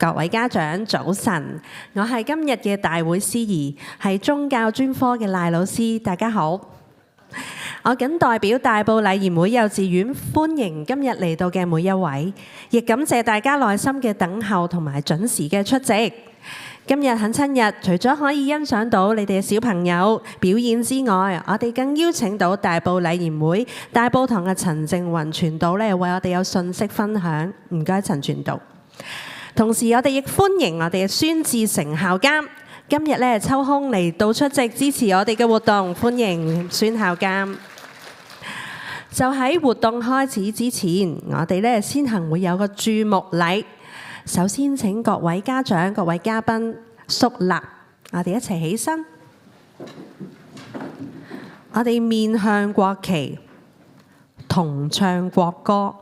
各位家長早晨，我係今日嘅大會司儀，係宗教專科嘅賴老師，大家好。我謹代表大埔禮賢會幼稚園歡迎今日嚟到嘅每一位，亦感謝大家耐心嘅等候同埋準時嘅出席。今日懇親日，除咗可以欣賞到你哋嘅小朋友表演之外，我哋更邀請到大埔禮賢會大埔堂嘅陳靜雲傳道咧，為我哋有信息分享。唔該，陳傳道。同時，我哋亦歡迎我哋嘅孫志成校監，今日咧抽空嚟到出席支持我哋嘅活動，歡迎孫校監。就喺活動開始之前，我哋咧先行會有個注目禮。首先請各位家長、各位嘉賓肅立，我哋一齊起身，我哋面向國旗，同唱國歌。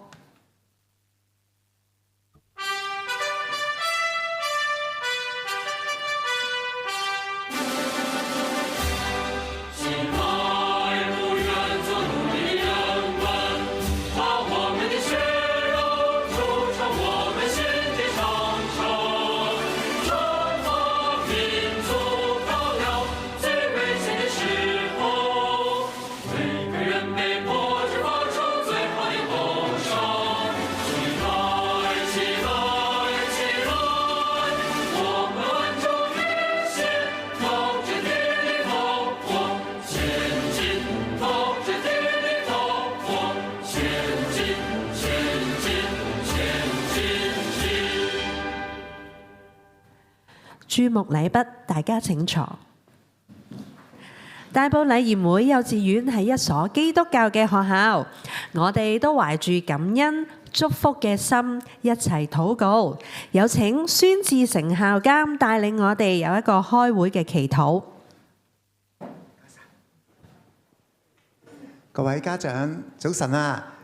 注目禮筆，大家請坐。大埔禮賢會幼稚園係一所基督教嘅學校，我哋都懷住感恩、祝福嘅心一齊禱告。有請孫志成校監帶領我哋有一個開會嘅祈禱。各位家長早晨啊！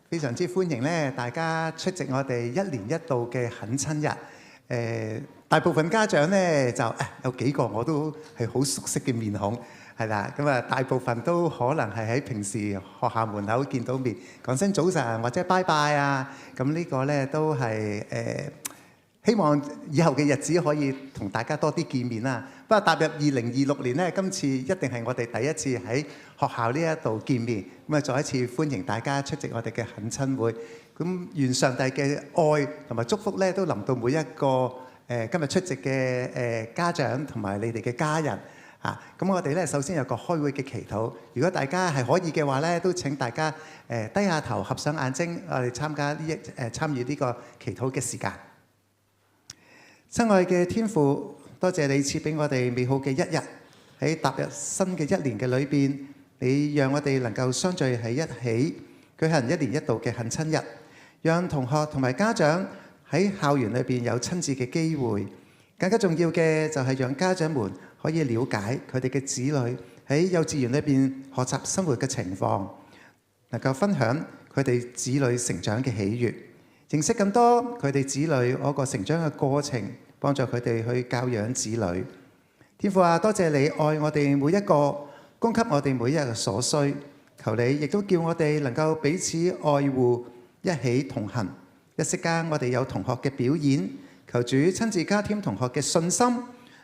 非常之歡迎咧，大家出席我哋一年一度嘅懇親日。大部分家長咧就有幾個我都係好熟悉嘅面孔，係啦。咁啊，大部分都可能係喺平時學校門口見到面，講聲早晨或者拜拜啊。咁呢個咧都係希望以後嘅日子可以同大家多啲見面啦。不過踏入2026年咧，今次一定係我哋第一次喺學校呢一度見面。咁啊，再一次歡迎大家出席我哋嘅懇親會。咁願上帝嘅愛同埋祝福咧，都臨到每一個今日出席嘅家長同埋你哋嘅家人嚇。咁我哋咧首先有個開會嘅祈禱。如果大家係可以嘅話咧，都請大家低下頭、合上眼睛，我哋參與呢個祈禱嘅時間。親愛嘅天父，多謝你賜俾我哋美好嘅一日，喺踏入新嘅一年嘅裏邊，你讓我哋能夠相聚喺一起，舉行一年一度嘅懇親日，讓同學同埋家長喺校園裏邊有親自嘅機會。更加重要嘅就係讓家長們可以了解佢哋嘅子女喺幼稚園裏邊學習生活嘅情況，能夠分享佢哋子女成長嘅喜悅，認識更多佢哋子女嗰個成長嘅過程，幫助佢哋去教養子女。天父啊，多謝你愛我哋每一個，供給我哋每一日嘅所需。求你亦都叫我哋能夠彼此愛護，一起同行。一息間我哋有同學嘅表演，求主親自加添同學嘅信心，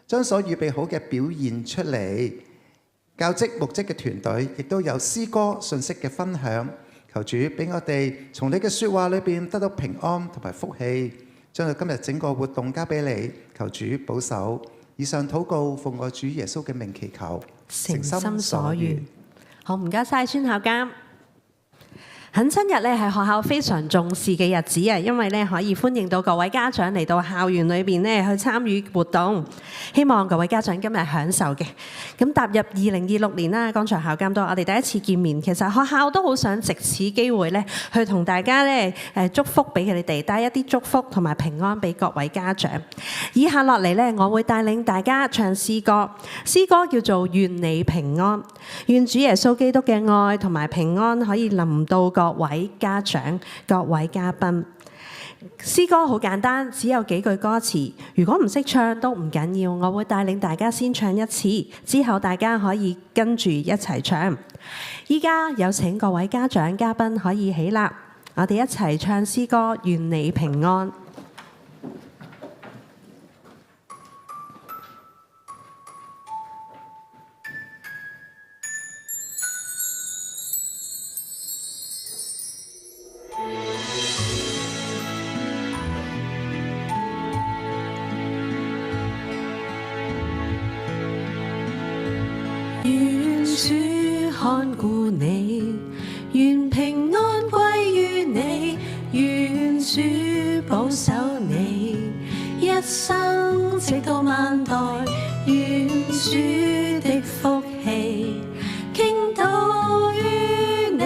將所預備好嘅表現出嚟。教職牧職嘅團隊亦都有詩歌信息嘅分享，求主俾我哋從你嘅説話裏邊得到平安同埋福氣。將到今日整個活動交俾你，求主保守。以上禱告奉我主耶穌嘅名祈求，誠心所願。好，唔該晒孫校監。懇親日咧係學校非常重視嘅日子啊，因為咧可以歡迎到各位家長嚟到校園裏邊咧去參與活動，希望各位家長今日享受嘅。咁踏入2026年啦，剛才校監都我哋第一次見面，其實學校都好想藉此機會咧去同大家咧祝福俾佢哋，帶一啲祝福同埋平安俾各位家長。以下落嚟咧，我會帶領大家唱詩歌，詩歌叫做《願你平安》，願主耶穌基督嘅愛同埋平安可以臨到各位家長、各位嘉賓。詩歌好簡單，只有幾句歌詞。如果唔識唱都唔緊要，我會帶領大家先唱一次，之後大家可以跟住一齊唱。依家有請各位家長、嘉賓可以起立，我哋一齊唱詩歌《願你平安》。顧你，願平安歸於你，願主保守你，一生直到萬代，願主的福氣傾倒於你。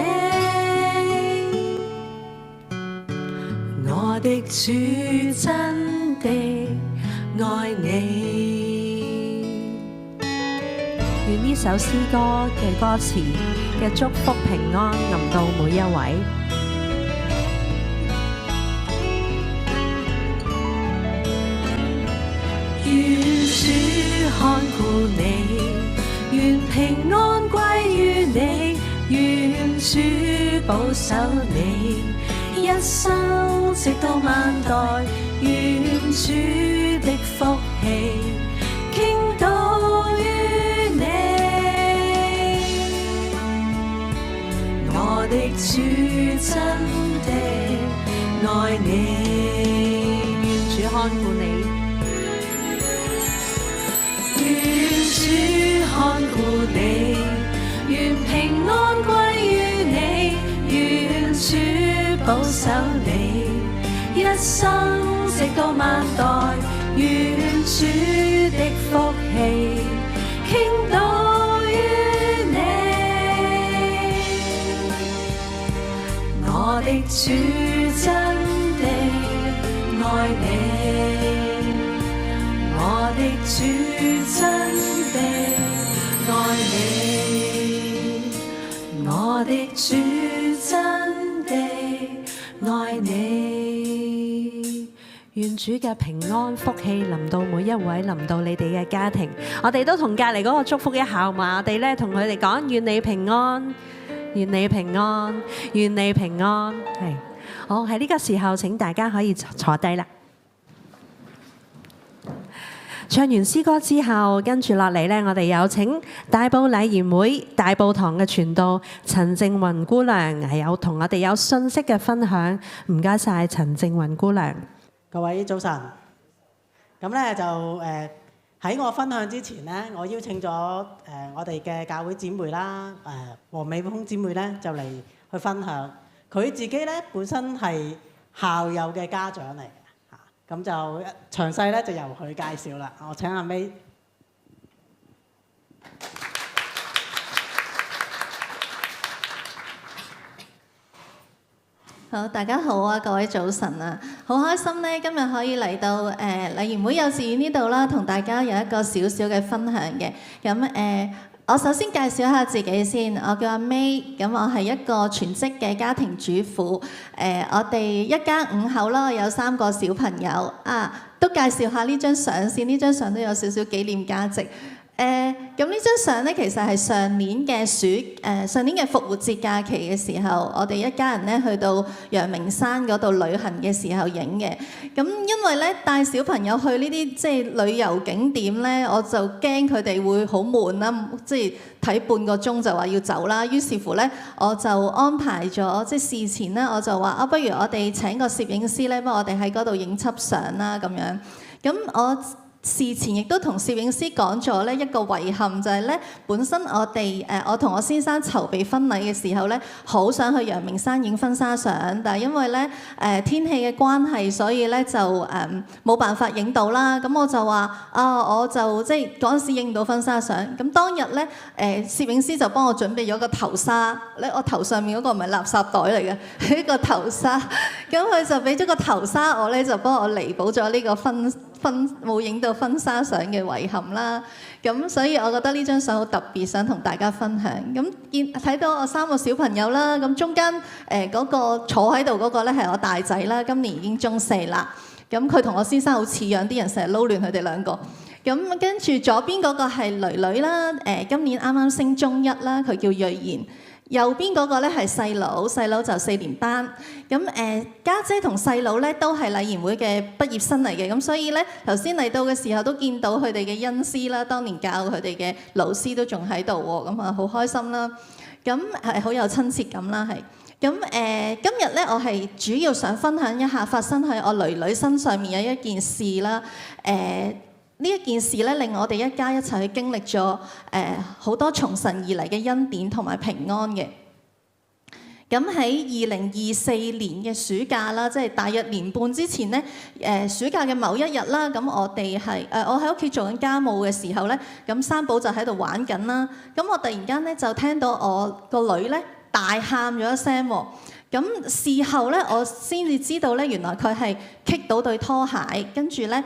我的主真的愛你。願呢首詩歌嘅歌詞嘅祝福平安臨到每一位。願主看顧你，願平安歸於你，願主保守你，一生直到萬代，願主的福氣傾倒於你。我的主真的愛你，願主看顧你，願主看顧你，願平安歸於你，願主保守你，一生直到萬代，願主的福氣傾倒於你。我的主真的愛你，我的主真的愛你，我的主真的愛你。願主嘅平安福氣臨到每一位，臨到你哋嘅家庭。我哋都同隔離嗰個祝福一下好嘛？我哋咧同佢哋講：願你平安，願你平安，願你平安。係，好，喺呢個時候請大家可以坐低啦。唱完詩歌之後，跟住落嚟呢，我哋有請大埔禮賢會大埔堂嘅傳道陳靜雲姑娘係有同我哋有信息嘅分享。唔該晒陳靜雲姑娘。各位早晨。咁咧就喺我分享之前呢，我邀請咗我哋嘅教會姊妹啦，黃美峰姊妹咧就嚟去分享。佢自己咧本身係校友嘅家長嚟。咁就詳細咧就由佢介紹啦。我請阿 May。好，大家好啊，各位早晨啊，好開心咧，今日可以嚟到禮賢會幼稚園呢度啦，同大家有一個小小嘅分享嘅。咁我首先介紹一下自己先，我叫阿 May， 咁我係一個全職嘅家庭主婦。我哋一家5口啦，有3個小朋友啊，都介紹下呢張相先，呢張相都有少少紀念價值。咁呢張相咧，其實係上年嘅復活節假期嘅時候，我哋一家人咧去到陽明山嗰度旅行嘅時候影嘅。咁因為咧帶小朋友去呢啲即係旅遊景點咧，我就驚佢哋會好悶啦，即係睇半個鐘就話要走啦。於是乎咧，我就安排咗即係事前咧，我就話啊，不如我哋請個攝影師咧，幫我哋喺嗰度影輯相啦咁樣。咁我事前亦都同攝影師講咗咧一個遺憾，就係咧本身我同我先生籌備婚禮嘅時候咧，好想去陽明山影婚紗相，但係因為咧天氣嘅關係，所以咧就冇辦法影到啦。咁我就話我就即係嗰陣時影唔到婚紗相。咁當日咧攝影師就幫我準備咗個頭紗咧，我頭上面嗰個唔係垃圾袋嚟嘅，係一個頭紗。咁佢就俾咗個頭紗我咧，就幫我彌補咗呢個冇影到婚紗相嘅遺憾啦。咁所以我覺得呢張相好特別，想同大家分享。咁睇到我3個小朋友啦，咁中間嗰個坐喺度嗰個咧係我大仔啦，今年已經中4啦。咁佢同我先生好似樣，啲人成日撈亂佢哋2個。咁跟住左邊嗰個係女女啦，今年啱啱升中1啦，佢叫瑞妍。右邊嗰個咧係細佬，細佬就4年班。咁家姐同細佬咧都係禮賢會嘅畢業生嚟嘅，咁所以咧頭先嚟到嘅時候都見到佢哋嘅恩師啦，當年教佢哋嘅老師都仲喺度喎，咁啊好開心啦。咁係好有親切感啦，係。咁今日咧我係主要想分享一下發生喺我囡囡身上面有一件事啦。呢一件事咧，令我哋一家一齊去經歷咗好多從神而嚟嘅恩典同埋平安嘅。咁喺2024年嘅暑假啦，即係大約年半之前咧，暑假嘅某一日啦，咁我哋係我喺屋企做緊家務嘅時候咧，咁三寶就喺度玩緊啦。咁我突然間咧就聽到我個女咧大喊咗一聲喎。咁事後咧，我先至知道咧，原來佢係棘到對拖鞋，跟住咧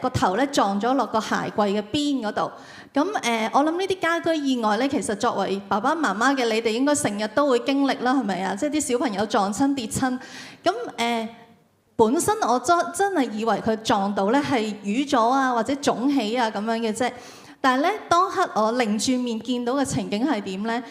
個頭咧撞咗落個鞋櫃嘅邊嗰度。咁我諗呢啲家居意外咧，其實作為爸爸媽媽嘅你哋應該成日都會經歷啦，係咪啊？即係啲小朋友撞親跌親。咁本身我真係以為佢撞到咧係瘀咗啊，或者腫起啊咁樣嘅啫。但係咧，當刻我擰住面見到嘅情景係點咧？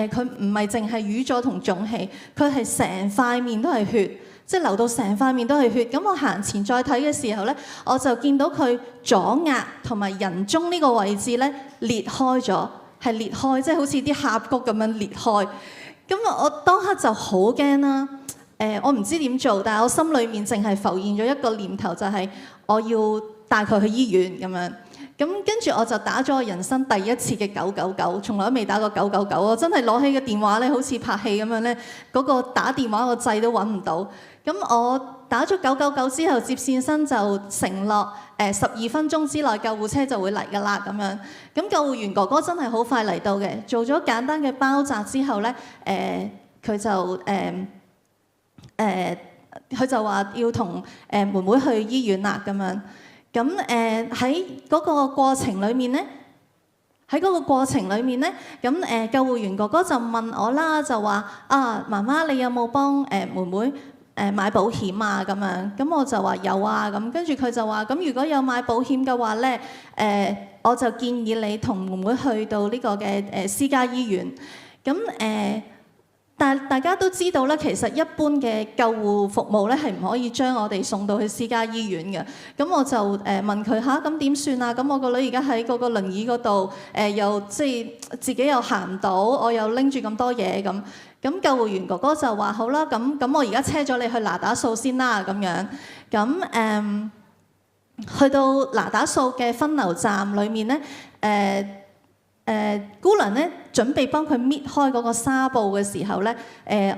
佢唔係淨係瘀咗同腫起，佢係成塊面都係血，即係流到成塊面都係血。咁我行前再睇嘅時候咧，我就見到佢左額同埋人中呢個位置咧裂開咗，係裂開，即係好似啲峽谷咁樣裂開。咁我當刻就好驚啦。我唔知點做，但係我心裏面淨係浮現咗一個念頭，就係我要帶佢去醫院咁樣。咁跟住我就打咗我人生第一次嘅999，從來都未打過999。我真係攞起個電話咧，好似拍戲咁樣咧，嗰個打電話個掣都揾唔到。咁我打咗999之後，接線生就承諾12分鐘之內救護車就會嚟㗎啦咁樣。咁救護員哥哥真係好快嚟到嘅，做咗簡單嘅包紮之後咧，佢就話要同妹妹去醫院啦咁樣。咁喺嗰個過程裏面咧，咁救護員哥哥就問我啦，就話啊，媽媽你有冇幫妹妹買保險啊咁樣？咁我就話有啊咁，跟住佢就話咁如果有買保險嘅話咧，我就建議你同妹妹去到呢個嘅私家醫院。咁但係大家都知道咧，其實一般嘅救護服務咧係唔可以將我哋送到去私家醫院嘅。咁我就問佢吓，咁點算啊？咁我個女而家喺嗰個輪椅嗰度，又即係自己又行唔到，我又拎住咁多嘢咁。咁救護員哥哥就話好啦，咁我而家車咗你去拿打素先啦咁樣。咁去到拿打素嘅分流站裏面咧，姑娘咧準備幫佢搣開嗰個紗布嘅時候咧，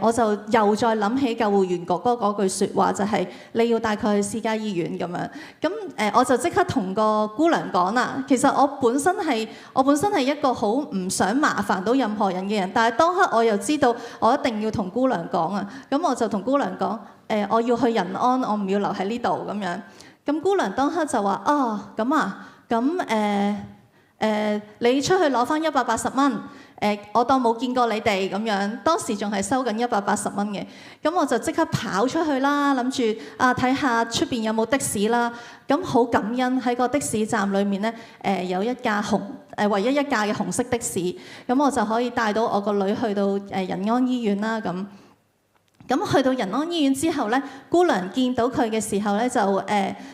我就又再諗起救護員哥哥嗰句説話，就係你要帶佢去私家醫院咁樣。咁我就即刻同個姑娘講啦。其實我本身係一個好唔想麻煩到任何人嘅人，但係當刻我又知道我一定要同姑娘講啊。咁我就同姑娘講，我要去仁安，我唔要留喺呢度咁樣。咁姑娘當刻就話咁啊，咁你出去攞翻180蚊，我當冇見過你哋咁樣。當時仲係收緊180蚊嘅，咁我就即刻跑出去啦，諗住睇下出邊有冇的士啦。咁好感恩喺個的士站裏面咧，有一架唯一一架嘅紅色的士，咁我就可以帶到我個女去到仁安醫院啦咁。咁去到仁安醫院之後咧，姑娘見到佢嘅時候咧，就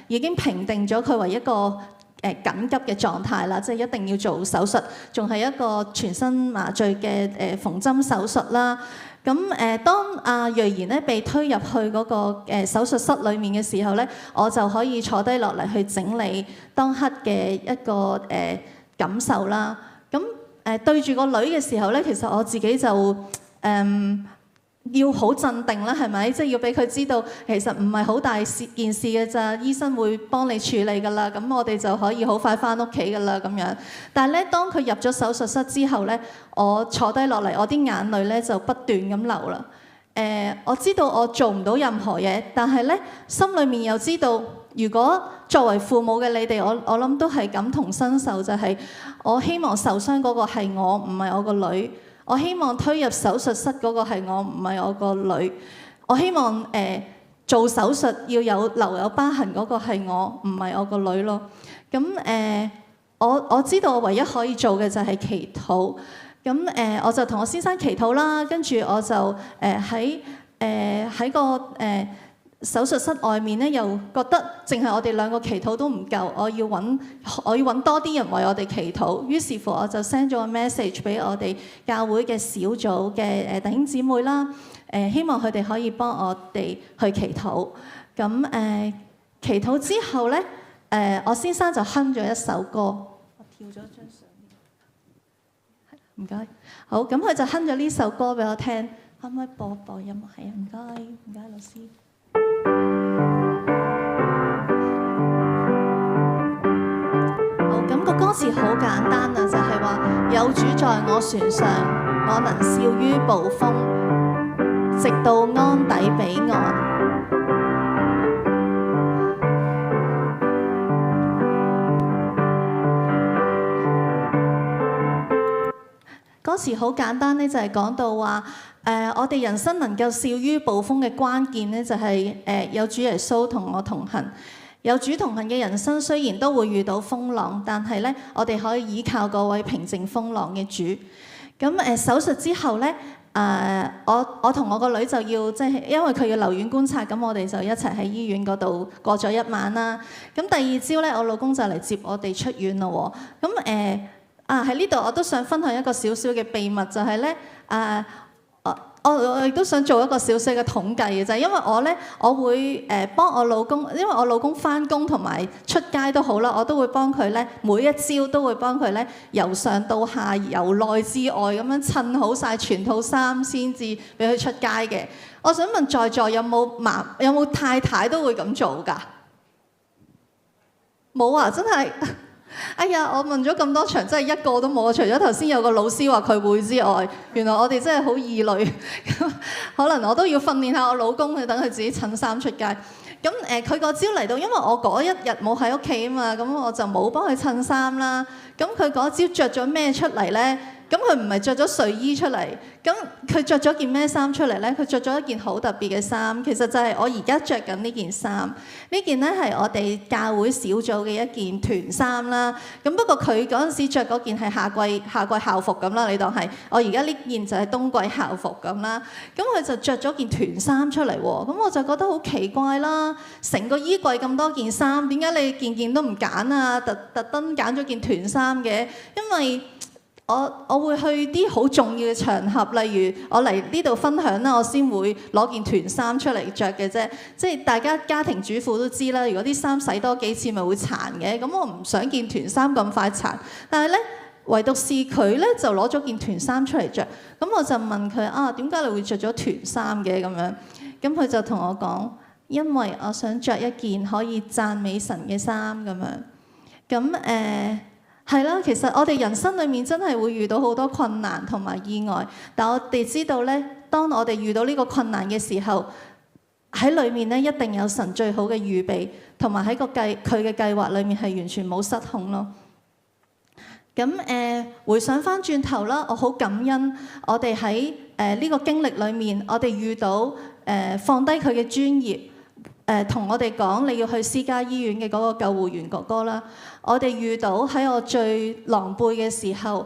已經評定咗佢為一個緊急嘅狀態啦，即係一定要做手術，仲係一個全身麻醉嘅縫針手術啦。咁當阿瑞賢咧被推入去嗰個手術室裡面嘅時候咧，我就可以坐低落嚟去整理當刻嘅一個感受啦。咁對住個女嘅時候咧，其實我自己就要好鎮定啦，係咪？即係要俾佢知道，其實唔係好大件事嘅咋，醫生會幫你處理㗎啦。咁我哋就可以好快翻屋企㗎啦咁樣。但係咧，當佢入咗手術室之後咧，我坐低落嚟，我啲眼淚咧就不斷咁流啦。我知道我做唔到任何嘢，但係咧心裏面又知道，如果作為父母嘅你哋，我諗都係感同身受，就係我希望受傷嗰個係我，唔係我個女。我希望推入手術室嗰個係我，唔係我個女。我希望做手術要留有疤痕嗰個係我，唔係我個女咯。咁我知道我唯一可以做嘅就係祈禱。咁我就同我先生祈禱啦，跟住我就喺個手術室外面咧，又覺得淨係我哋兩個祈禱都唔夠，我要揾多啲人為我哋祈禱。於是乎我就 send 咗個 message 俾我哋教會嘅小組嘅弟兄姊妹啦，希望佢哋可以幫我哋去祈禱。咁祈禱之後咧，我先生就哼咗一首歌，我跳咗張相，唔該。好，咁佢就哼咗呢首歌俾我聽，可唔可以播音樂？係啊，唔該，唔該，老師。好，咁個歌詞好簡單啊，就係話有主在我船上，我能笑於暴風，直到安抵彼岸。歌詞好簡單咧，就係講到話我哋人生能夠笑於暴風嘅關鍵咧，就係有主耶穌同我同行。有主同行嘅人生雖然都會遇到風浪，但係咧我哋可以依靠嗰位平靜風浪嘅主。咁手術之後咧，我同我個女就要因為佢要留院觀察，咁我哋就一齊喺醫院嗰度過咗一晚啦。咁第二朝咧，我老公就嚟接我哋出院咯喎。咁喺呢度我都想分享一個小小嘅秘密，就係咧我亦都想做一個小小嘅統計嘅，就係因為我會幫我老公，因為我老公返工同埋出街都好啦，我都會幫佢咧，每一朝都會幫佢咧，由上到下，由內至外咁樣襯好晒全套衫先至俾佢出街嘅。我想問在座有冇太太都會咁做㗎？冇啊，真係。哎呀！我問咗咁多場，真係一個都冇。除咗頭先有個老師話佢會之外，原來我哋真係好異類。可能我都要訓練下我老公，去等佢自己襯衫出街。咁佢個朝嚟到，因為我嗰一日冇喺屋企啊嘛，咁我就冇幫佢襯衫啦。咁佢嗰朝着咗咩出嚟呢？咁佢唔係着咗睡衣出嚟，咁佢着咗件咩衫出嚟呢？佢着咗一件好特別嘅衫，其實就係我而家着緊呢件衫。呢件呢係我哋教會小組嘅一件團衫啦。咁不過佢嗰陣時着嗰件係夏季校服咁啦，你當係我而家呢件就係冬季校服咁啦。咁佢就着咗件團衫出嚟喎，咁我就覺得好奇怪啦。成個衣櫃咁多件衫，點解你件件都唔揀啊？特登揀咗件團衫嘅，因為我會去啲好重要嘅場合，例如我嚟呢度分享啦，我先會攞件團衫出嚟着嘅啫。即係大家家庭主婦都知啦，如果啲衫洗多幾次咪會殘嘅，咁我唔想件團衫咁快殘。但係咧，唯獨是佢咧就攞咗件團衫出嚟着。咁我就問佢啊，點解你會着咗團衫嘅咁樣？咁佢就同我講，因為我想着一件可以讚美神嘅衫咁樣。咁係啦，其實我哋人生裏面真係會遇到好多困難同埋意外，但我哋知道咧，當我哋遇到呢個困難嘅時候，喺裏面咧一定有神最好嘅預備，同埋喺佢嘅計劃裏面係完全冇失控咯。咁回想翻轉頭啦，我好感恩我哋喺呢個經歷裏面，我哋遇到放低佢嘅專業。同我哋講你要去私家醫院嘅嗰個救護員哥哥啦，我哋遇到喺我最狼狽嘅時候，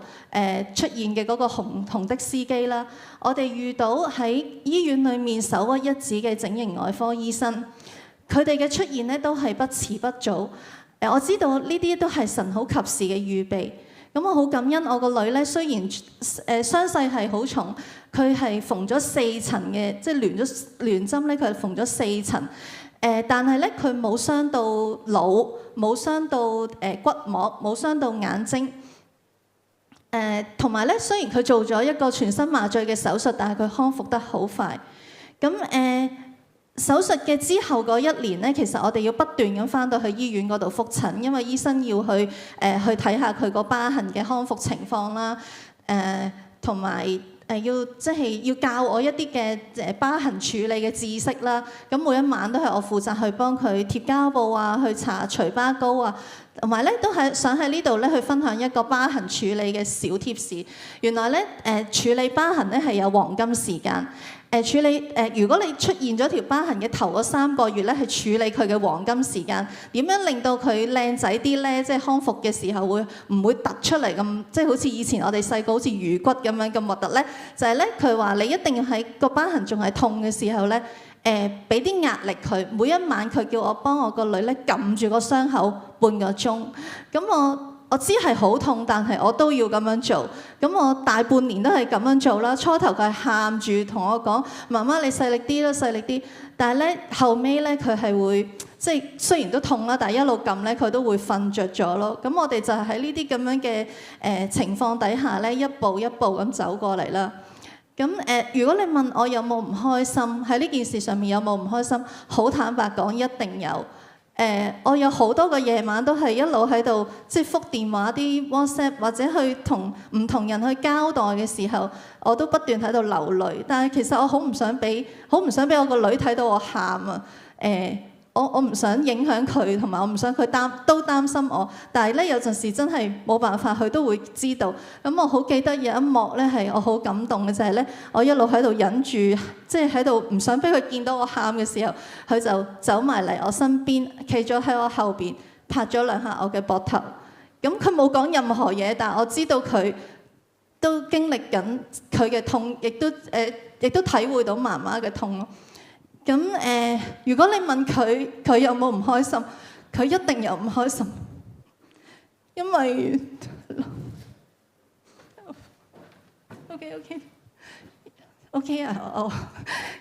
出現嘅嗰個紅的司機啦，我哋遇到喺醫院裏面首屈一指嘅整形外科醫生，佢哋嘅出現咧都係不遲不早。我知道呢啲都係神好及時嘅預備。咁我好感恩我個女咧，雖然傷勢係好重，佢係縫咗4層嘅，即係聯針咧，佢係縫咗4層。但係咧，佢冇傷到腦，冇傷到骨膜，冇傷到眼睛。同埋咧，雖然佢做咗一個全身麻醉嘅手術，但係佢康復得好快。咁手術嘅之後嗰1年咧，其實我哋要不斷咁返到去醫院嗰度覆診，因為醫生要去睇下佢個疤痕嘅康復情況啦。同埋要教我一啲嘅疤痕處理嘅知識啦。咁每一晚都係我負責去幫佢貼膠布啊，去搽除疤膏啊，同埋咧都係想喺呢度咧去分享一個疤痕處理嘅小貼士。原來咧處理疤痕咧係有黃金時間。如果你出現咗條疤痕嘅頭嗰3個月咧，係處理佢嘅黃金時間。點樣令到佢靚仔啲咧？即係康復嘅時候唔會突出嚟咁，即係好似以前我哋細個好似魚骨咁樣咁核突咧？就係咧，佢話你一定要喺個疤痕仲係痛嘅時候咧，俾啲壓力佢。每一晚佢叫我幫我個女咧撳住個傷口半個鐘。咁我知係好痛，但係我都要咁樣做。咁我大半年都係咁樣做啦。初頭佢係喊住同我講：媽媽你細力啲啦，細力啲。但係咧後尾咧佢係會即係雖然都痛啦，但係一路撳咧佢都會瞓着咗咯。咁我哋就喺呢啲咁樣嘅情況底下咧，一步一步咁走過嚟啦。咁如果你問我有冇唔開心，喺呢件事上面有冇唔開心，好坦白講一定有。我有好多個夜晚都係一路喺度即係覆電話啲 WhatsApp 或者去同唔同人去交代嘅時候，我都不斷喺度流淚。但係其實我好唔想俾我個女睇到我喊啊！我唔想影響佢，同埋我唔想佢都擔心我。但係咧有陣時真係冇辦法，佢都會知道。咁我好記得有一幕咧係我好感動嘅，就係咧我一路喺度忍住，即係喺度唔想俾佢見到我喊嘅時候，佢就走埋嚟我身邊，企咗喺我後邊，拍咗兩下我嘅膊頭。咁佢冇講任何嘢，但係我知道佢都經歷緊佢嘅痛，亦都體會到媽媽嘅痛咯。咁如果你問佢有冇唔開心，佢一定有唔開心，因為 OK 啊，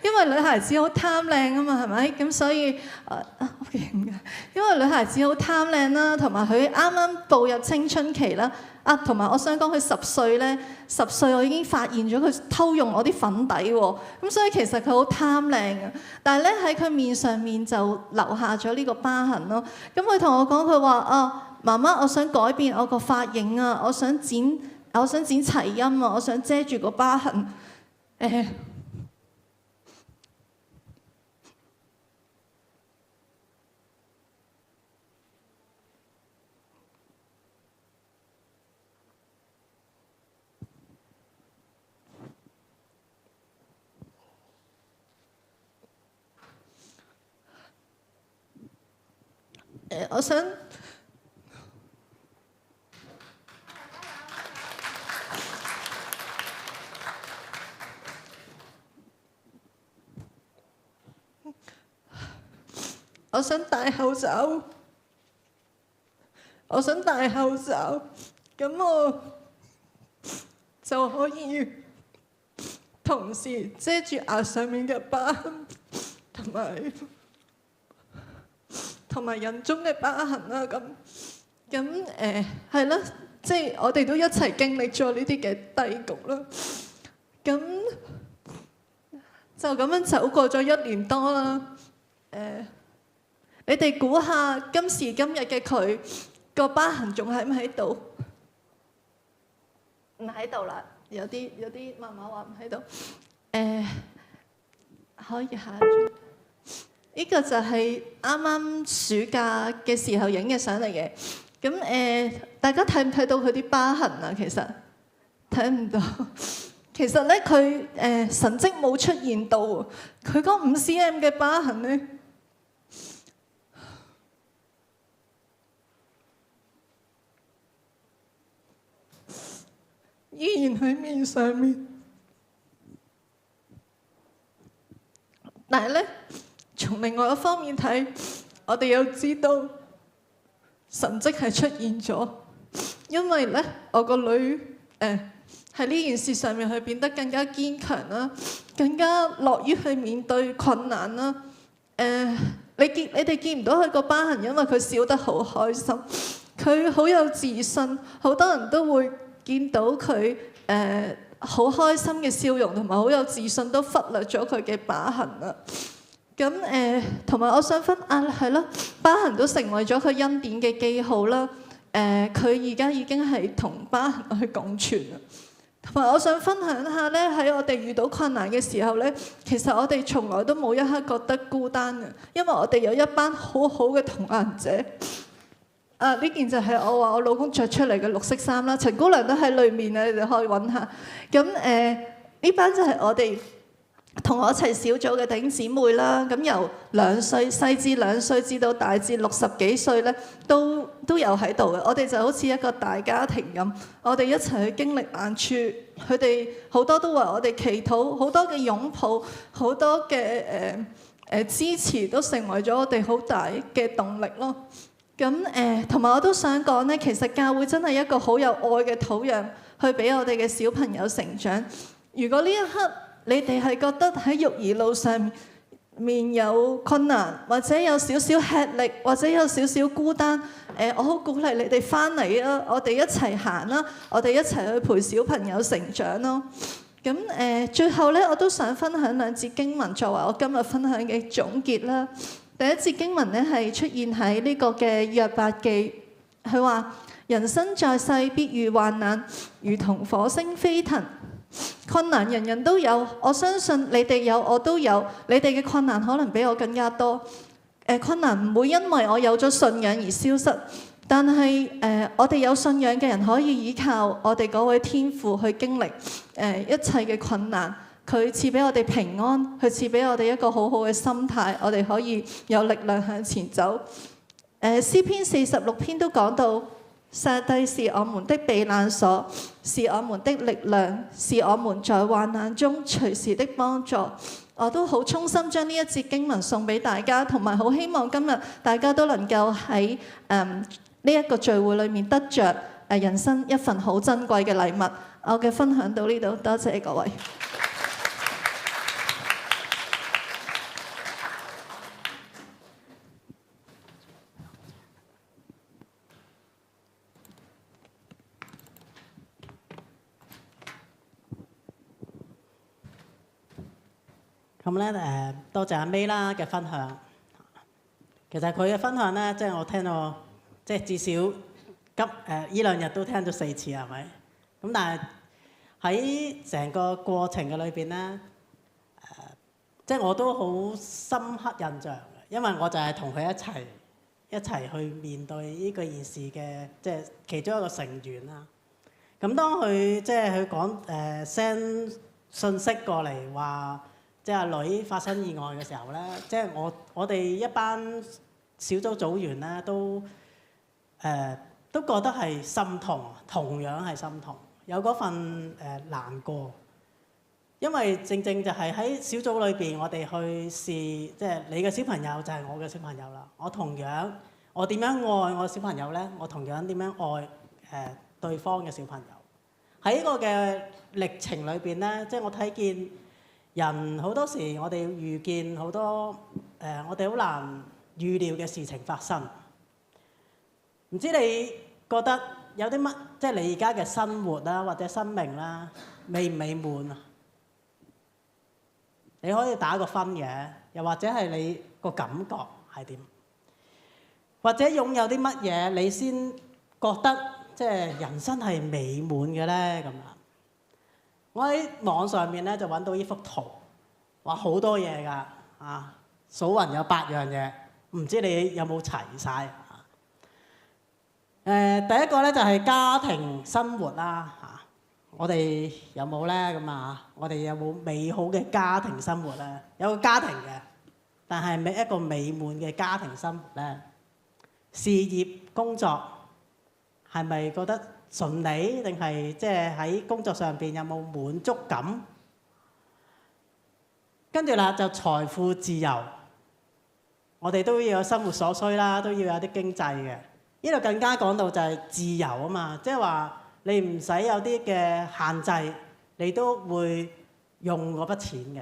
因為女孩子好貪靚啊嘛，係咪？咁所以OK 唔該，因為女孩子好貪靚啦，同埋佢啱啱步入青春期啦。同埋我想講佢10歲咧，10歲我已經發現咗佢偷用我啲粉底喎，咁所以其實佢好貪靚嘅，但係咧喺佢面上面就留下咗呢個疤痕咯。咁佢同我講，佢話媽媽，我想改變我個髮型啊，我想剪齊陰啊，我想遮住個疤痕。我想戴口罩，咁我就可以同時遮住額上面嘅疤痕，同埋人中嘅疤痕啦。咁係啦，即係我哋都一齊經歷咗呢啲嘅低谷啦。咁就咁樣走過咗1年多啦。你哋估下今時今日嘅佢個疤痕仲喺唔喺度？唔喺度啦，有啲媽媽話唔喺度。可以下一張。呢個就係啱啱暑假嘅時候影嘅相嚟嘅。咁大家睇唔睇到佢啲疤痕啊？其實睇唔到。其實咧，佢神跡冇出現到。佢嗰5 cm 嘅疤痕咧，依然喺面上面。但係咧，從另外一方面睇，我哋又知道神跡係出現咗，因為咧，我個女喺呢件事上面佢變得更加堅強啦，更加樂於去面對困難啦。你哋見唔到佢個疤痕，因為佢笑得好開心，佢好有自信，好多人都會見到佢好開心嘅笑容，同埋好有自信，都忽略咗佢嘅疤痕啦。咁同埋我想係咯，疤痕都成為咗佢恩典嘅記號啦。佢而家已經係同疤痕去共存啦。同埋我想分享下咧，喺我哋遇到困難嘅時候咧，其實我哋從來都冇一刻覺得孤單嘅，因為我哋有一班好好嘅同行者。呢件就係我話我老公着出嚟嘅綠色衫啦，陳姑娘都喺裏面啊，你哋可以揾下。咁呢班就係我哋同我一齊小組嘅弟兄姊妹啦。咁由細至2歲至到大至60幾歲咧，都有喺度嘅。我哋就好似一個大家庭咁，我哋一齊去經歷難處。佢哋好多都為我哋祈禱，好多嘅擁抱，好多嘅支持，都成為咗我哋好大嘅動力咯。咁同埋我都想講咧，其實教會真係一個好有愛嘅土壤，去俾我哋嘅小朋友成長。如果呢一刻你哋係覺得喺育兒路上面有困難，或者有少少吃力，或者有少少孤單，我好鼓勵你哋翻嚟啊！我哋一齊行啦，我哋一齊去陪小朋友成長咯。咁最後咧，我都想分享兩節經文作為我今日分享嘅總結啦。第一節經文咧係出現喺呢個嘅約伯記，佢話：人生在世必遇患難，如同火星飛騰。困難人人都有，我相信你哋有，我都有。你哋嘅困難可能比我更加多。困難唔會因為我有咗信仰而消失，但係我哋有信仰嘅人可以依靠我哋嗰位天父去經歷一切嘅困難。佢賜俾我哋平安，佢賜俾我哋一個好好嘅心態，我哋可以有力量向前走。詩篇46篇都講到，上帝是我們的避難所，是我們的力量，是我們在患難中隨時的幫助。我都好衷心將呢一節經文送俾大家，同埋好希望今日大家都能夠喺呢一個聚會裏面得着人生一份好珍貴嘅禮物。我嘅分享到呢度，多謝各位。咁咧多謝阿 May 啦嘅分享。其實佢嘅分享咧，即係我聽到，即係至少呢兩日都聽咗4次，係咪？咁但係喺成個過程嘅裏邊咧，即係我都好深刻印象嘅，因為我就係同佢一齊去面對呢個件事嘅，即係其中一個成員啦。咁當佢即係佢講send 信息過嚟話，即係阿女發生意外嘅時候咧，即係我哋一班小組組員咧都覺得係心痛，同樣係心痛，有嗰份難過，因為正正就係喺小組裏邊，我哋去試，即係你嘅小朋友就係我嘅小朋友啦。我點樣愛我嘅小朋友咧？我同樣點樣愛對方嘅小朋友。喺呢個嘅歷程裏邊咧，即係我睇見人好多時，我哋遇見好多我哋好難預料嘅事情發生。唔知你覺得有啲乜，即係你而家嘅生活啦，或者生命啦，美唔美滿啊？你可以打個分嘅，又或者係你個感覺係點？或者擁有啲乜嘢你先覺得即係人生係美滿嘅咧？咁啊！我喺網上面咧就揾到呢幅圖，話好多嘢㗎啊！數勻有8樣嘢，唔知你有冇齊晒？第一個咧就係家庭生活啦嚇，我哋有冇咧咁啊？我哋有冇美好嘅家庭生活咧？有個家庭嘅，但係一個美滿嘅家庭生活咧？事業工作係咪覺得順利，定係即係喺工作上邊有冇滿足感？跟住啦，就財富自由，我哋都要有生活所需啦，都要有啲經濟嘅。呢度更加講到就係自由啊嘛，即係話你唔使有啲嘅限制，你都會用嗰筆錢嘅。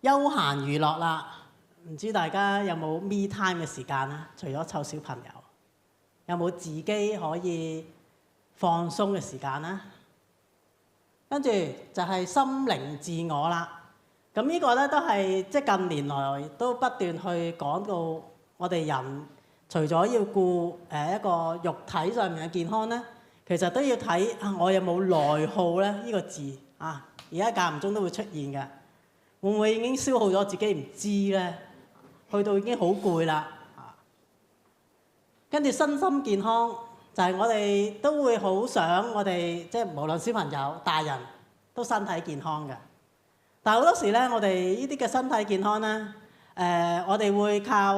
休閒娛樂啦，唔知大家有冇 me time 嘅時間啦？除咗湊小朋友，有冇自己可以放鬆嘅時間啦？跟住就係心靈自我啦。咁呢個咧都係即係近年來都不斷去講到我哋人除咗要顧一個肉體上面嘅健康咧，其實都要睇我有冇內耗咧呢個字啊！而家間唔中都會出現嘅，會唔會已經消耗咗自己唔知咧？去到已經好攰啦啊！跟住身心健康就係我哋都會好想我哋即係無論小朋友大人都身體健康嘅，但係好多時咧我哋呢啲嘅身體健康咧我哋會靠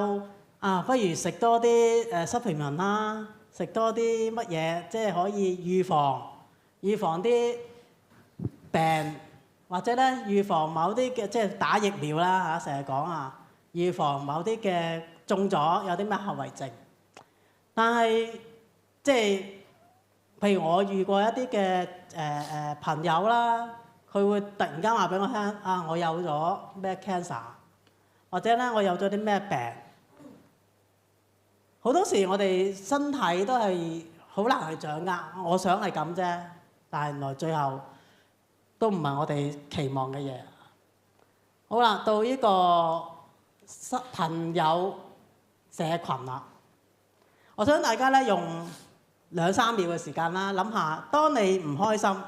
不如食多啲supplement啦，食多啲乜嘢即係可以預防啲病，或者咧預防某啲嘅即係打疫苗啦嚇，成日講預防某啲嘅中咗有啲咩後遺症。但係即係譬如我遇過一啲嘅朋友啦，佢會突然間話俾我聽啊，我有咗咩 cancer， 或者咧我有咗啲咩病。好多時我哋身體都係好難去掌握，我想係咁啫，但係原來最後都唔係我哋期望嘅嘢。好啦，到呢個朋友社群啦，我想大家咧用2-3秒嘅時間啦，諗下當你唔開心，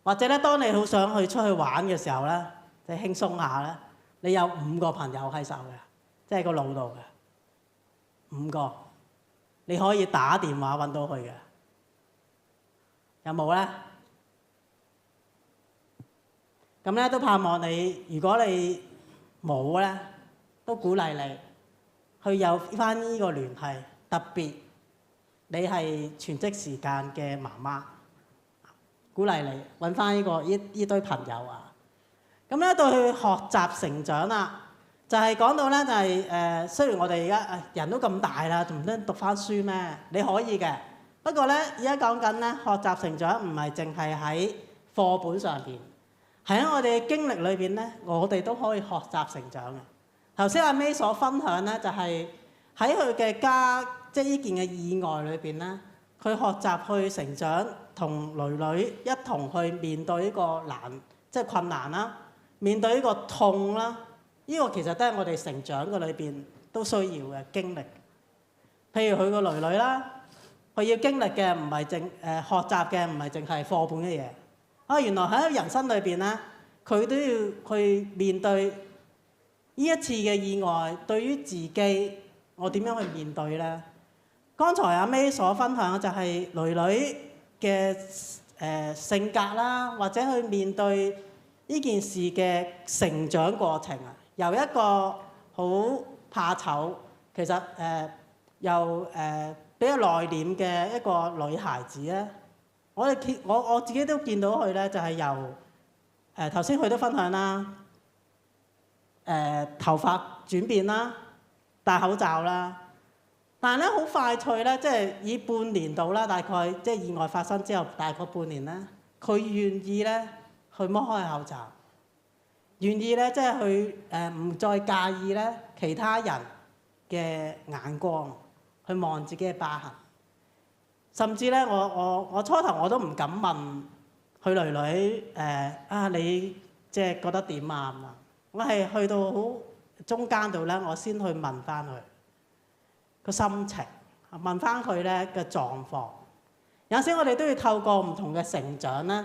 或者咧當你好想去出去玩嘅時候咧，你輕鬆下咧，你有5個朋友喺手嘅，即係個腦度嘅5個，你可以打電話揾到佢嘅，有冇咧？咁咧都盼望你，如果你冇咧，都鼓勵你去有翻呢個聯繫，特別你係全職時間嘅媽媽，鼓勵你揾翻呢堆朋友啊。咁咧到去學習成長啦，就係講到咧就係雖然我哋而家人都咁大啦，仲唔得讀翻書咩？你可以嘅，不過咧而家講緊咧學習成長唔係淨係喺課本上邊。喺我哋嘅經歷裏邊咧，我哋都可以學習成長嘅。頭先阿 May 所分享咧，就係喺佢嘅家，即係呢件嘅意外裏邊咧，佢學習去成長，同囡囡一同去面對呢個即係困難啦，面對呢個痛啦，呢個其實都係我哋成長嘅裏邊都需要嘅經歷。譬如佢個囡囡啦，佢要經歷嘅唔係學習嘅唔係淨係課本嘅嘢。原來喺人生裏邊咧，佢都要去面對呢一次嘅意外，對於自己我點樣去面對咧？剛才阿 May 所分享就係囡囡嘅性格啦，或者去面對呢件事嘅成長過程啊，由一個好怕醜，其實又比較內斂嘅一個女孩子咧。我自己都見到佢咧，就係由頭先佢都分享啦，頭髮轉變啦，戴口罩啦，但係咧好快脆咧，即係以半年度啦，大概即係意外發生之後大概半年咧，佢願意咧去剝開口罩，願意咧即係去唔再介意咧其他人嘅眼光，去望自己嘅疤痕。甚至咧，我初頭我都唔敢問佢囡囡你即係覺得點啊？我係去到好中間度咧，我先去問翻佢個心情，問翻佢咧嘅狀況。有時我哋都要透過唔同嘅成長咧，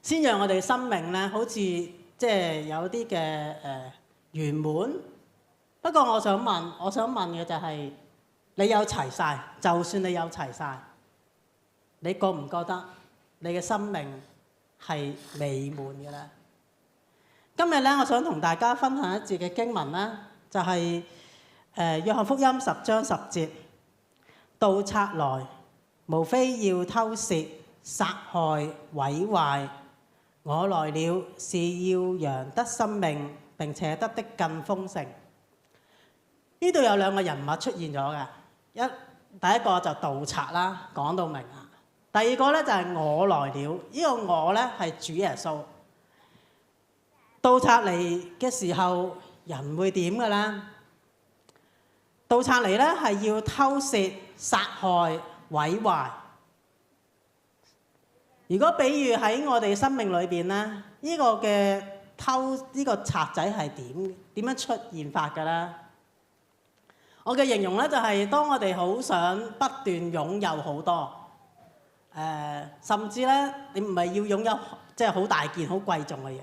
先讓我哋生命咧好似即係有啲嘅圓滿。不過我想問嘅就係，你有齊晒，就算你有齊晒，你覺唔覺得你嘅生命係美滿嘅咧？今日咧，我想同大家分享一節嘅經文咧，就係約翰福音10章10節，盜賊來，無非要偷竊、殺害、毀壞，我來了是要讓得生命，並且得的更豐盛。呢度有2個人物出現咗嘅。第一個就盜賊啦，講到明啊。第二個咧就係我來了，呢個我咧係主耶穌。盜賊嚟嘅時候，人會點嘅咧？盜賊嚟咧係要偷竊、殺害、毀壞。如果比喻喺我哋生命裏邊咧，呢個嘅偷呢個賊仔係點樣出現法嘅咧？我嘅形容咧就係當我哋好想不斷擁有好多，甚至咧你唔係要擁有即係好大件好貴重嘅嘢。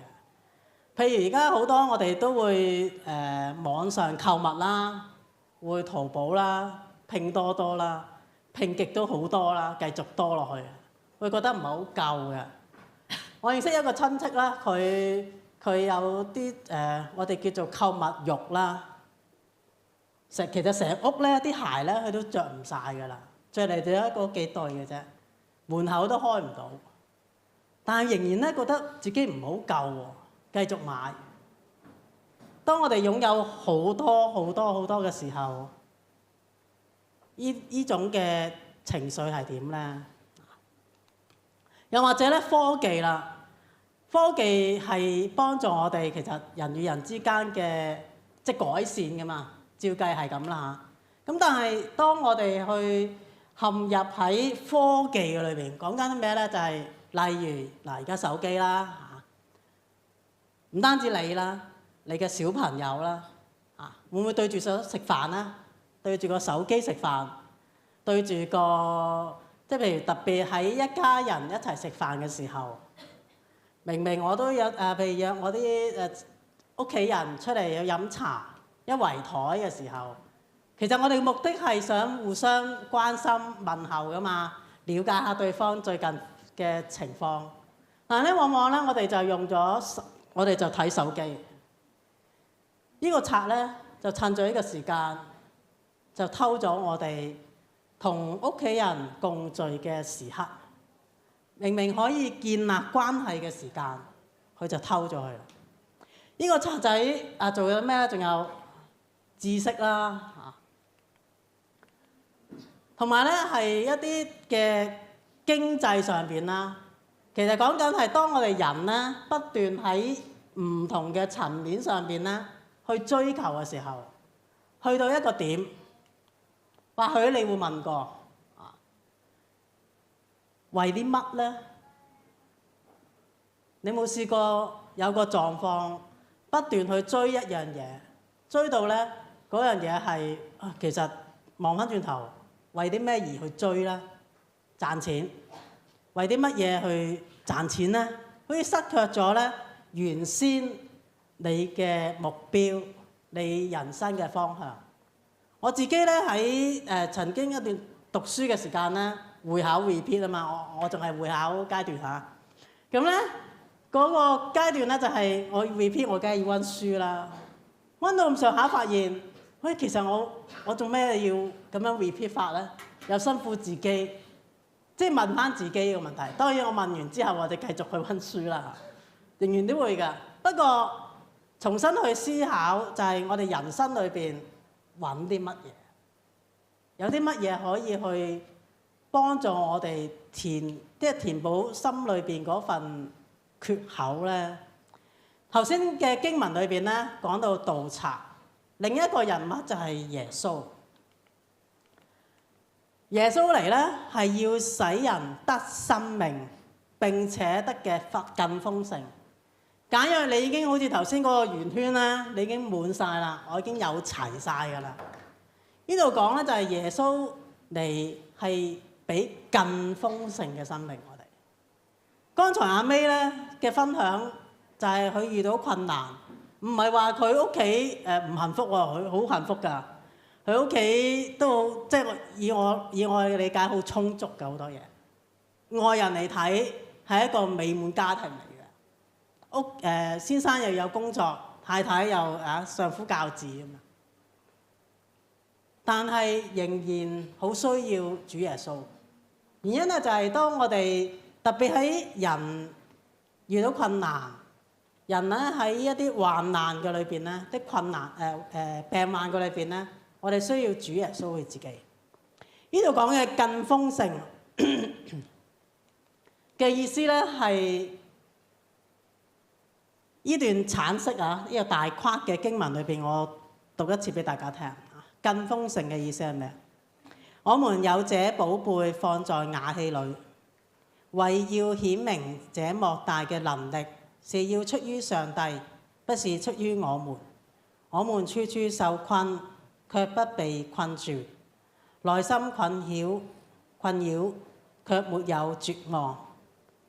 譬如而家好多我哋都會網上購物啦，會淘寶啦、拼多多啦，拼極都好多啦，繼續多落去，會覺得唔係好夠嘅。我認識一個親戚啦，佢有啲我哋叫做購物慾啦。其實成屋咧啲鞋咧，佢都着唔晒㗎啦，着嚟就一幾對嘅啫，門口都開唔到。但係仍然咧覺得自己唔好夠喎，繼續買。當我哋擁有好多好多好多嘅時候，呢種嘅情緒係點咧？又或者咧科技啦，科技係幫助我哋其實人與人之間嘅即係改善㗎嘛，照計係咁啦嚇。咁但係當我哋去陷入喺科技嘅裏邊，講緊啲咩咧？就係、例如嗱，而家手機啦嚇，唔單止你啦，你嘅小朋友啦嚇，會唔會對住手食飯啦？對住個手機食飯，對住個即係譬如特別喺一家人一齊食飯嘅時候。明明我都有譬如約我啲屋企人出嚟要飲茶，一圍台嘅時候，其實我哋嘅目的係想互相關心問候噶嘛，了解下對方最近嘅情況。但係咧，往往咧我哋就用咗我哋就睇手機。呢個賊咧就趁咗呢個時間，就偷咗我哋同屋企人共聚嘅時刻。明明可以建立關係嘅時間，佢就偷咗佢啦。呢個賊仔做咗咩咧？仲有知識啦嚇，同埋咧係一啲嘅經濟上邊啦。其實講緊係當我哋人咧不斷喺唔同嘅層面上邊咧去追求嘅時候，去到一個點，或許你會問過。為啲乜咧？你冇試過有個狀況不斷去追一樣嘢，追到咧嗰樣嘢係其實望翻轉頭，為啲咩而去追咧？賺錢。為啲乜嘢去賺錢咧？好似失卻咗咧原先你嘅目標，你人生嘅方向。我自己咧喺曾經一段讀書嘅時間咧。會考 repeat 啊嘛，我仲係會考階段嚇。咁咧嗰個階段咧就係我 repeat，我梗係要温書啦。温到咁上下發現，喂，其實我做咩要咁樣 repeat 法咧？又辛苦自己，即係問翻自己個問題。當然我問完之後，我哋繼續去温書啦，仍然都會㗎。不過重新去思考，就係我哋人生裏邊揾啲乜嘢，有啲乜嘢可以去幫助我哋填補心裏邊嗰份缺口咧。頭先嘅經文裏邊咧講到盜賊，另一個人物就係耶穌。耶穌嚟咧係要使人得生命，並且得嘅更豐盛。假若你已經好似頭先嗰個圓圈咧，你已經滿晒啦，我已經有齊晒㗎啦。呢度講咧就係耶穌嚟係俾更豐盛嘅生命我哋。剛才阿 May 咧嘅分享就係佢遇到困難，唔係話佢屋企唔幸福喎，佢好幸福㗎。佢屋企都即係以我嘅理解好充足㗎，好多嘢。外人嚟睇係一個美滿家庭嚟嘅，先生又有工作，太太又相夫教子咁樣。但係仍然好需要主耶穌。原因咧就係當我哋特別喺人遇到困難，人咧喺一啲患難嘅裏邊咧，啲困難病患嘅裏邊咧，我哋需要主耶穌佢自己。呢度講嘅更豐盛嘅意思咧係呢段橙色呢個大框嘅經文裏邊，我讀一次俾大家聽。更豐盛嘅意思係咩？我們有這寶貝放在瓦器裏，為要顯明這莫大嘅能力是要出於上帝，不是出於我們。我們處處受困，卻不被困住；內心困擾，卻沒有絕望；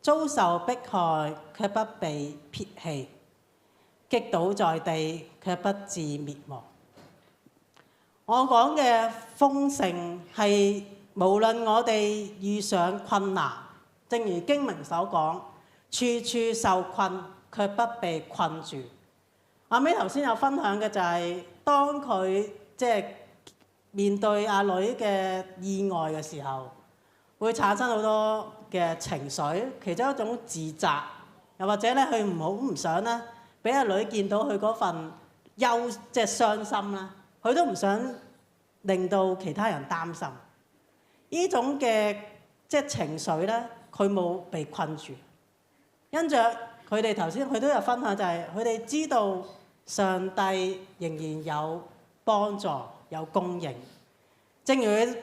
遭受迫害，卻不被撇棄；擊倒在地，卻不致滅亡。我講嘅豐盛係無論我哋遇上困難，正如經文所講，處處受困，卻不被困住。阿美頭先有分享嘅就係，當佢即係面對阿女嘅意外嘅時候，會產生好多嘅情緒，其中一種自責，又或者咧佢唔想咧俾阿女見到佢嗰份即係傷心啦。佢都唔想令到其他人擔心，呢種嘅即係情緒咧，佢冇被困住，因着佢佢哋頭先佢都有分享，就係佢哋知道上帝仍然有幫助、有供應。正如佢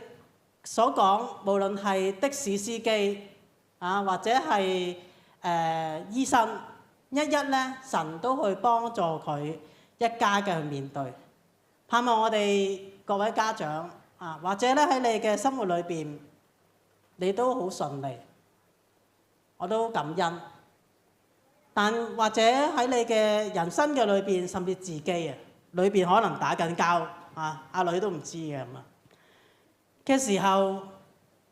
所講，無論係的士司機啊，或者係醫生，一咧神都去幫助佢一家嘅去面對。盼望我哋各位家長啊，或者咧喺你嘅生活裏邊，你都好順利，我都感恩。但或者喺你嘅人生嘅裏邊，甚至自己啊，裏邊可能打緊交啊，阿女都唔知嘅咁啊嘅時候，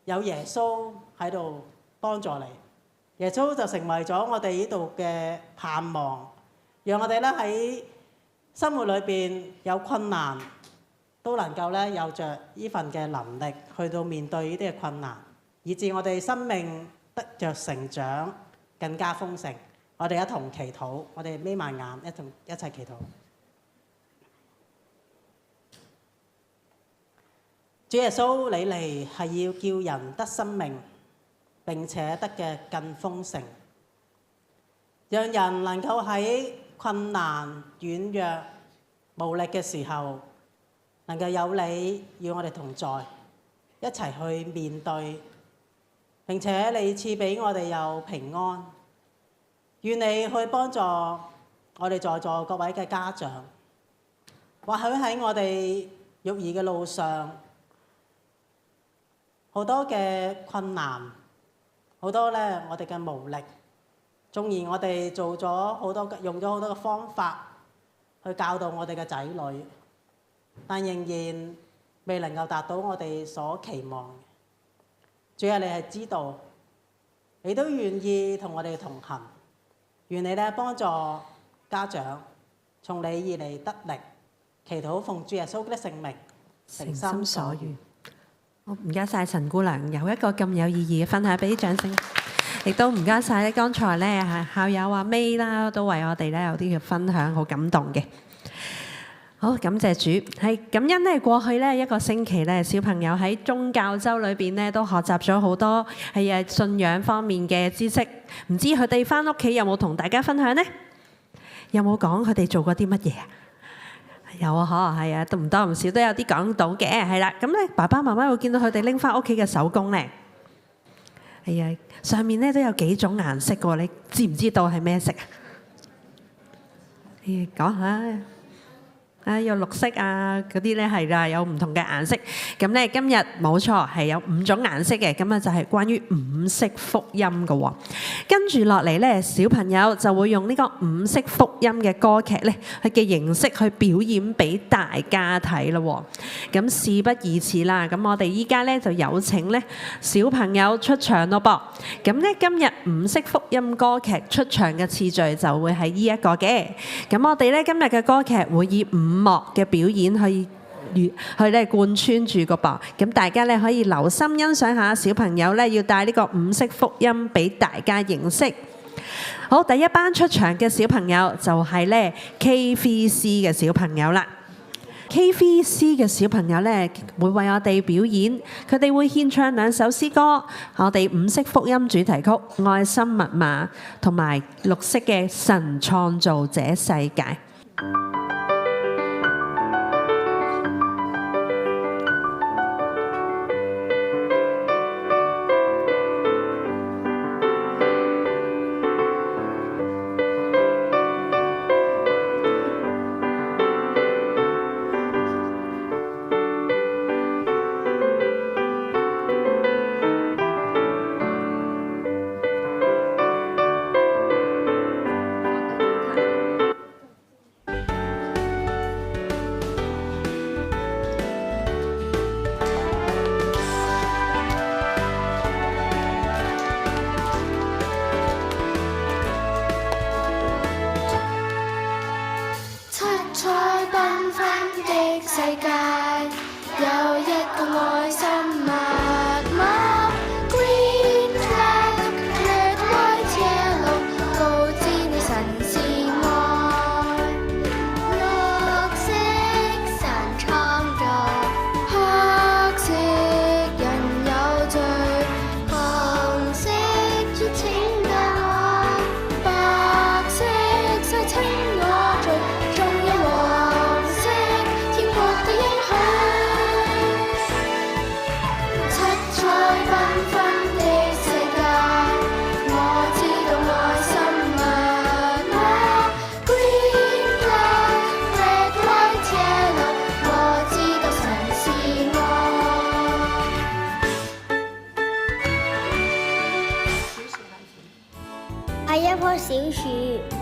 有耶穌喺度幫助你，耶穌就成為咗我哋呢度嘅盼望，讓我哋咧喺生活裏邊有困難，都能夠咧有着呢份嘅能力去到面對呢啲嘅困難，以致我哋生命得着成長，更加豐盛。我哋一同祈禱，我哋眯埋眼，一齊祈禱。主耶穌，你嚟係要叫人得生命，並且得嘅更豐盛，讓人能夠喺困難、軟弱、無力嘅時候，能夠有你與我哋同在，一齊去面對，並且你賜俾我哋有平安。願你去幫助我哋在座各位嘅家長，或許喺我哋育兒嘅路上，好多嘅困難，好多咧我哋嘅無力，縱然我哋做咗好多，用咗好多嘅方法去教導我哋嘅仔女，但仍然未能夠達到我哋所期望。主啊，你係知道，你都願意同我哋同行。願你咧幫助家長，從你而嚟得力，祈禱奉主耶穌的聖名，誠心所願。好，唔該晒陳姑娘有一個咁有意義嘅分享，俾啲掌聲。亦都唔該晒咧，剛才咧校友阿 May 啦，都為我哋咧有啲嘅分享，好感動嘅。好，感謝主。係感恩咧，過去咧一個星期咧，小朋友喺宗教周裏邊咧都學習咗好多係信仰方面嘅知識。唔知佢哋返屋企有冇同大家分享呢？有冇講佢哋做過啲乜嘢啊？有啊，可係啊，都唔多唔少都有啲講到嘅，係啦。咁咧，爸爸媽媽會見到佢哋拎返屋企嘅手工咧，係啊，上面咧都有幾種顏色嘅喎，你知唔知道係咩色啊？講下。有綠色啊，嗰啲咧係啦，有唔同嘅顏色。咁咧今日冇錯係有5種顏色嘅，咁啊就係關於五色福音嘅喎。跟住落嚟咧，小朋友就會用呢個五色福音嘅歌劇咧，佢嘅形式去表演俾大家睇咯。咁事不宜遲啦，咁我哋依家咧就有請咧小朋友出場咯噃。咁咧今日五色福音歌劇出場嘅次序就會係呢一個嘅。咁我哋咧今日嘅歌劇會以5幕嘅表演去咧貫穿住個噃，咁大家咧可以留心欣賞下，小朋友咧要帶呢個五色福音俾大家認識。好，第一班出場嘅小朋友就係咧 KVC 嘅小朋友啦。KVC 嘅小朋友咧會為我哋表演，佢哋會獻唱2首詩歌，我哋五色福音主題曲《愛心密碼》同埋綠色嘅《神創造這世界》。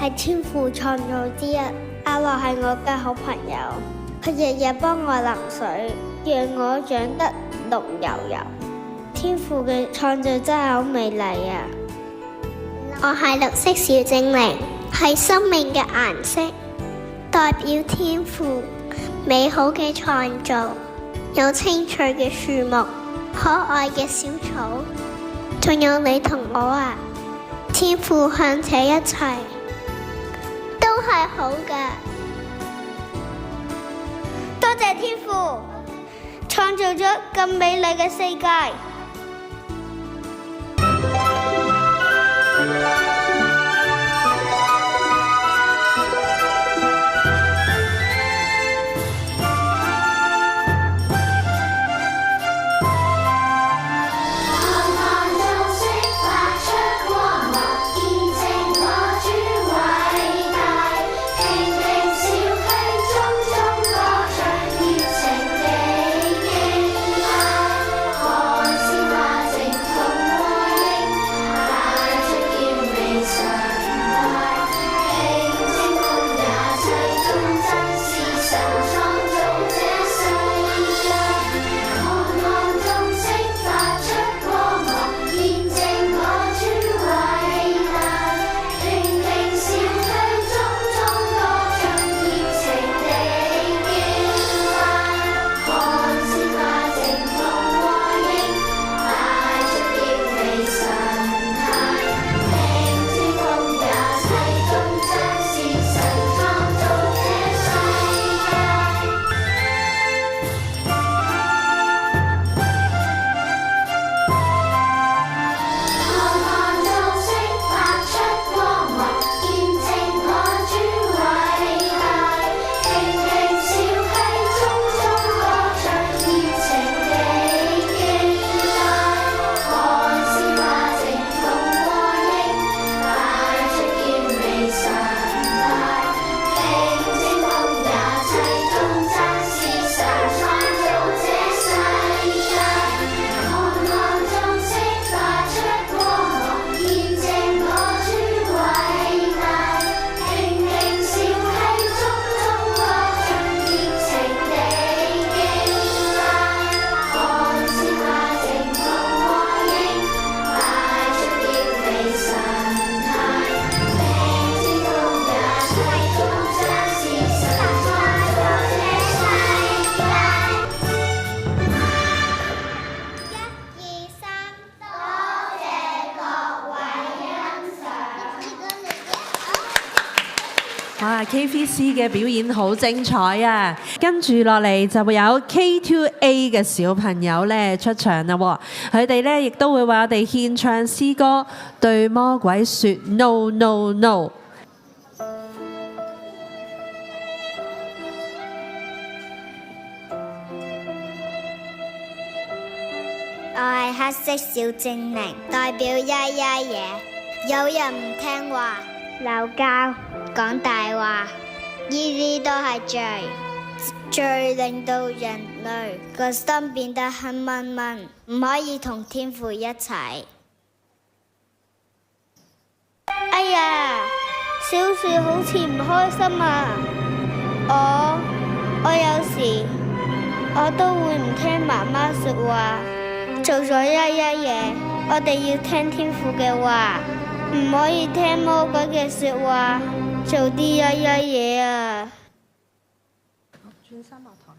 係天父創造之一。阿樂係我嘅好朋友，佢日日幫我淋水，讓我長得綠油油。天父嘅創造真係好美麗啊！我係綠色小精靈，係生命嘅顏色，代表天父美好嘅創造，有青翠嘅樹木，可愛嘅小草，仲有你同我啊！天父向這一切都係好嘅，多謝天父創造咗咁美麗嘅世界。哇 ！KVC 嘅表演好精彩啊！跟住落嚟就會有 K2A 嘅小朋友咧出場啦喎，佢哋咧亦都會為我哋獻唱詩歌，對魔鬼說 No No No。我係黑色小精靈，代表呀呀嘢。有人唔聽話，鬧交，講大話，呢啲都係罪，罪令到人類個心變得黑掹掹，唔可以同天父一齊。哎呀，小樹好似唔開心啊！我有時我都會唔聽媽媽說話，做咗一嘢，我哋要聽天父嘅話。唔可以聽魔鬼嘅說話，做啲一嘢啊！轉三樂堂。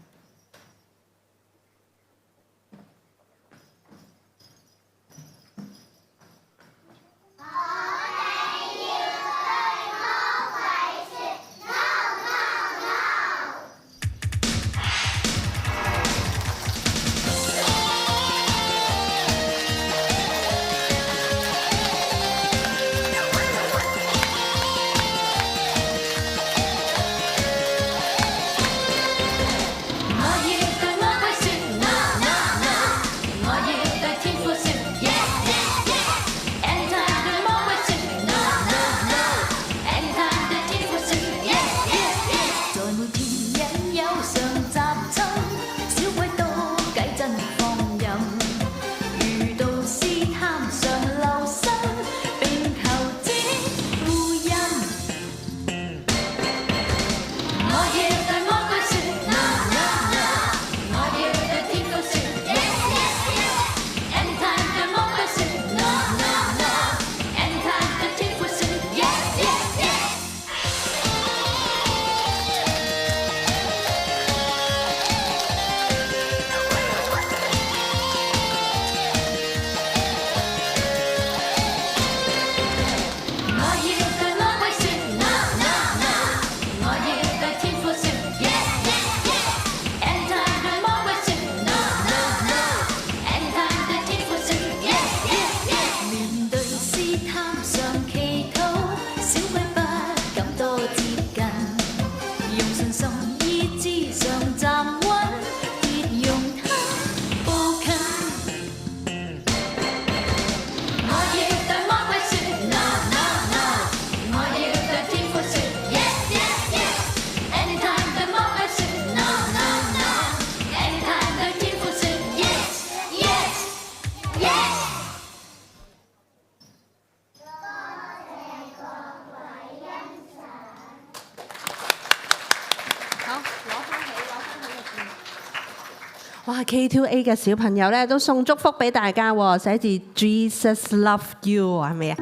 哇！K2A 嘅小朋友咧都送祝福俾大家喎，寫住 Jesus love you 係咪啊？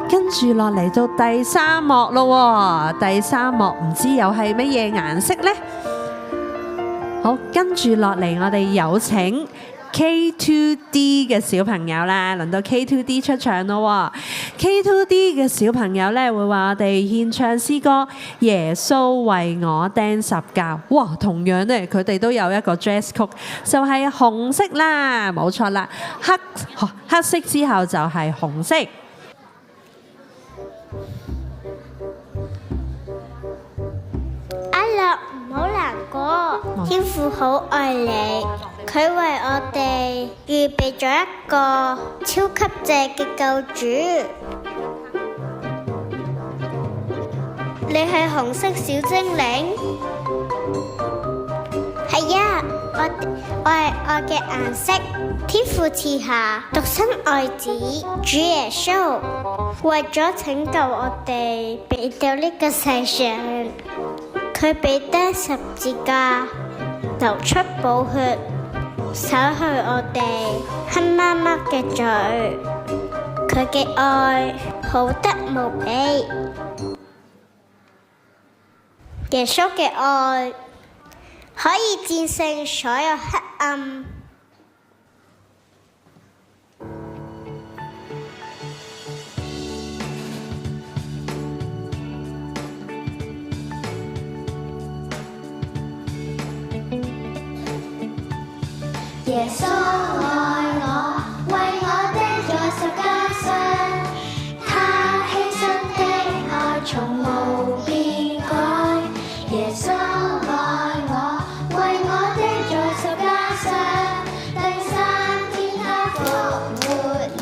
跟住落嚟到第三幕咯喎，第三幕唔知又係乜嘢顏色呢？好，跟住落嚟我哋有請 K2D 嘅小朋友啦，輪到 K2D 出場咯喎。K2D 嘅小朋友咧會為我哋獻唱詩歌《耶穌為我釘十架》。哇，同樣咧佢哋都有一個 dress code，就係紅色啦，冇錯啦，黑色之後就係紅色。阿樂唔好難過，天父好愛你，佢為我哋預備咗一個超級正嘅救主。你係紅色小精靈？係啊，我係愛嘅顏色。天父賜下獨生愛子主耶穌，為咗拯救我哋嚟到呢個世上。佢被釘十字架，流出寶血，洗去我哋黑媽媽嘅罪。佢嘅愛好得無比，耶穌嘅愛可以戰勝所有黑暗。耶穌愛我，為我釘在十架上，他犧牲的愛從無變改。耶穌愛我，為我釘在十架上，第三天他復活了。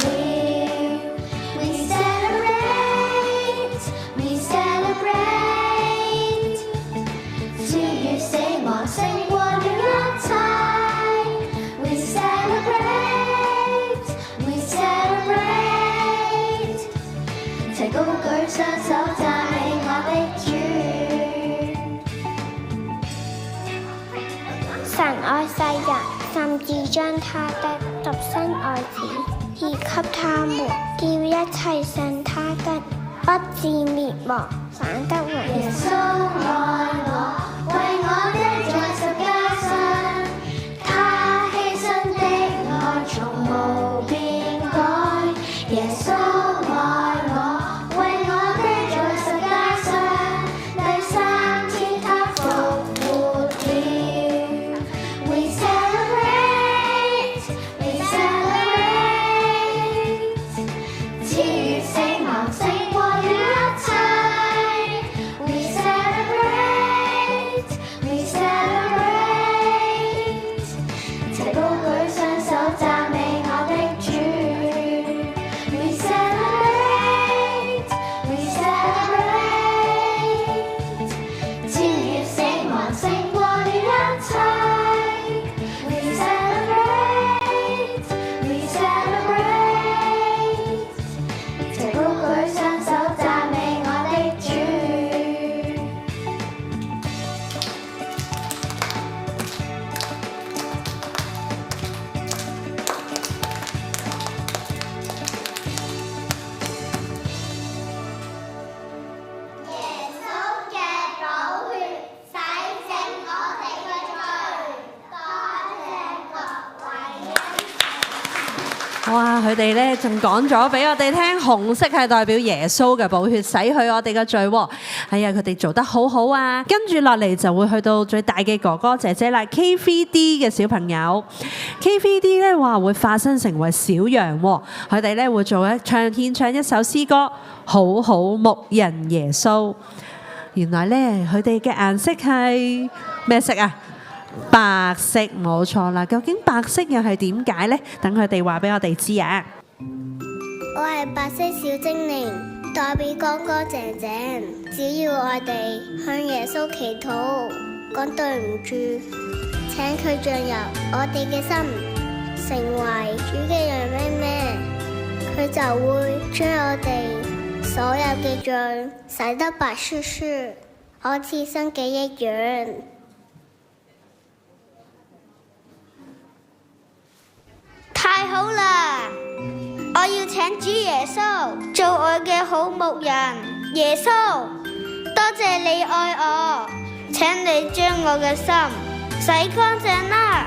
We celebrate, we celebrate， 超越死亡，勝過了一切。高舉雙手讚美我的主。神愛世人，甚至將他的獨生愛子賜給他們，叫一切信他的不至滅亡，反得永生。耶穌愛我，為我釘在十架上，他犧牲的愛從無變改。耶穌愛我。哇！佢哋咧仲講咗俾我哋聽，紅色係代表耶穌嘅寶血洗去我哋嘅罪喎。係啊，佢哋做得好好啊！跟住落嚟就會去到最大嘅哥哥姐姐啦，K3D 嘅小朋友。K3D 咧話會化身成為小羊喎，佢哋咧會獻唱一首詩歌《好好牧人耶穌》。原來咧佢哋嘅顏色係咩色啊？白色，冇錯啦。究竟白色又係點解呢？等佢哋話俾我哋知啊！我係白色小精靈，代表哥哥姐姐。只要我哋向耶穌祈禱，講對唔住，請佢進入我哋嘅心，成為主嘅羊咩咩，佢就會將我哋所有嘅罪洗得白雪雪，好似新嘅一樣。好牧人。耶穌，多謝你愛我，請你將我嘅心洗乾淨啦。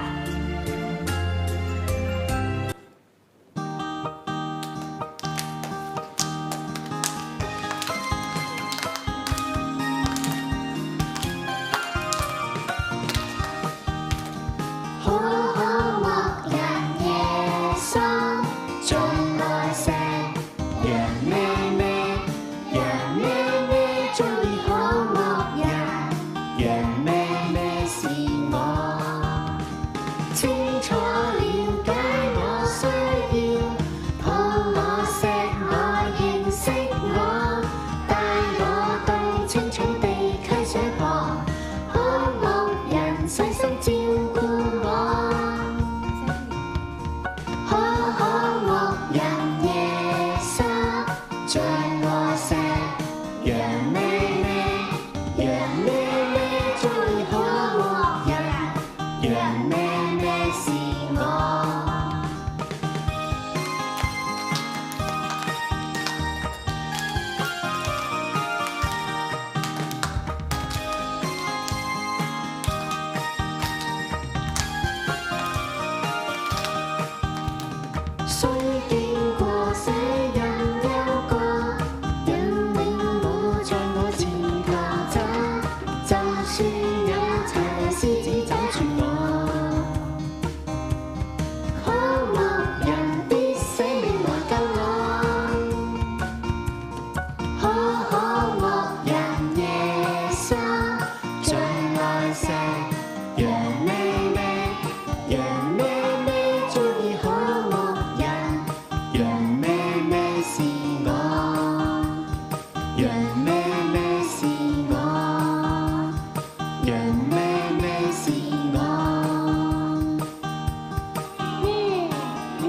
好好牧人耶穌，最愛錫羊咩咩，羊咩咩中意好牧人，羊咩咩是我，清楚了解我需要，抱我錫我認識我，帶我到青草地溪水旁，好牧人細心照顧。雖經過這人幽谷，引領我在我前頭走，就算有豺狼獅子抓住我，好牧人必捨命來救我。好牧人耶穌，最愛錫羊咩咩，羊咩咩中意好牧人。羊咩咩是我，羊咩咩是我，羊咩咩是我。咩咩。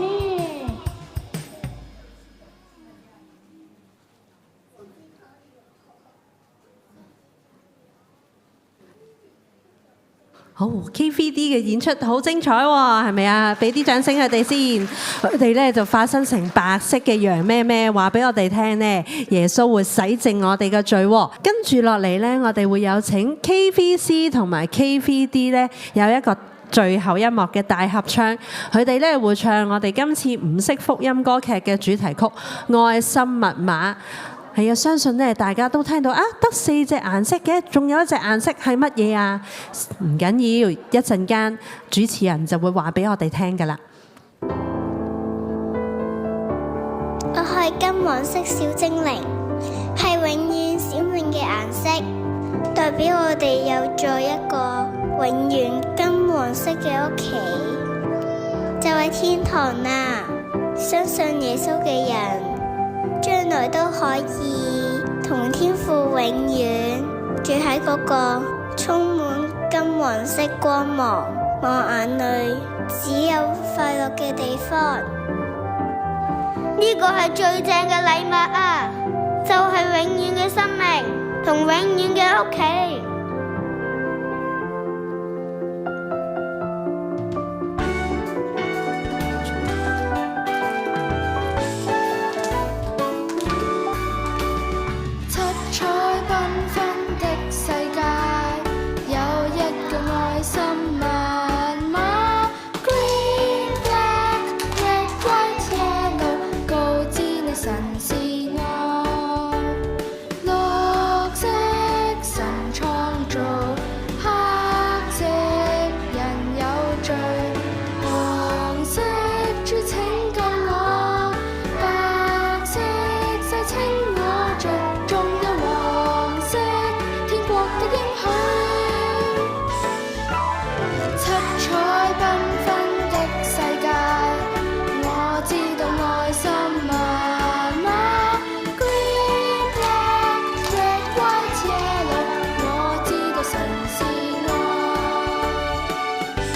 好 KVD 嘅演出好精彩喎，係咪啊？俾啲掌聲佢哋先。佢哋咧就化身成白色嘅羊咩咩，話俾我哋聽呢，耶穌會洗淨我哋嘅罪喎。跟住落嚟呢，我哋會有請 KVC 同埋 KVD 呢有一個最後一幕嘅大合唱，佢哋咧會唱我哋今次唔識福音歌劇嘅主題曲《愛心密碼》。係啊，相信咧大家都聽到啊，得4隻顏色嘅，仲有一隻顏色係乜嘢啊？唔緊要，一陣間主持人就會話俾我哋聽㗎啦。我係金黃色小精靈，係永遠閃亮嘅顏色，代表我哋有咗一個永遠金黃色嘅屋企，就係天堂啦。相信耶穌嘅人，將來都可以同天父永遠住喺嗰個充滿金黃色光芒，我眼裏只有快樂嘅地方。呢個係最正嘅禮物啊！就係永遠嘅生命同永遠嘅屋企。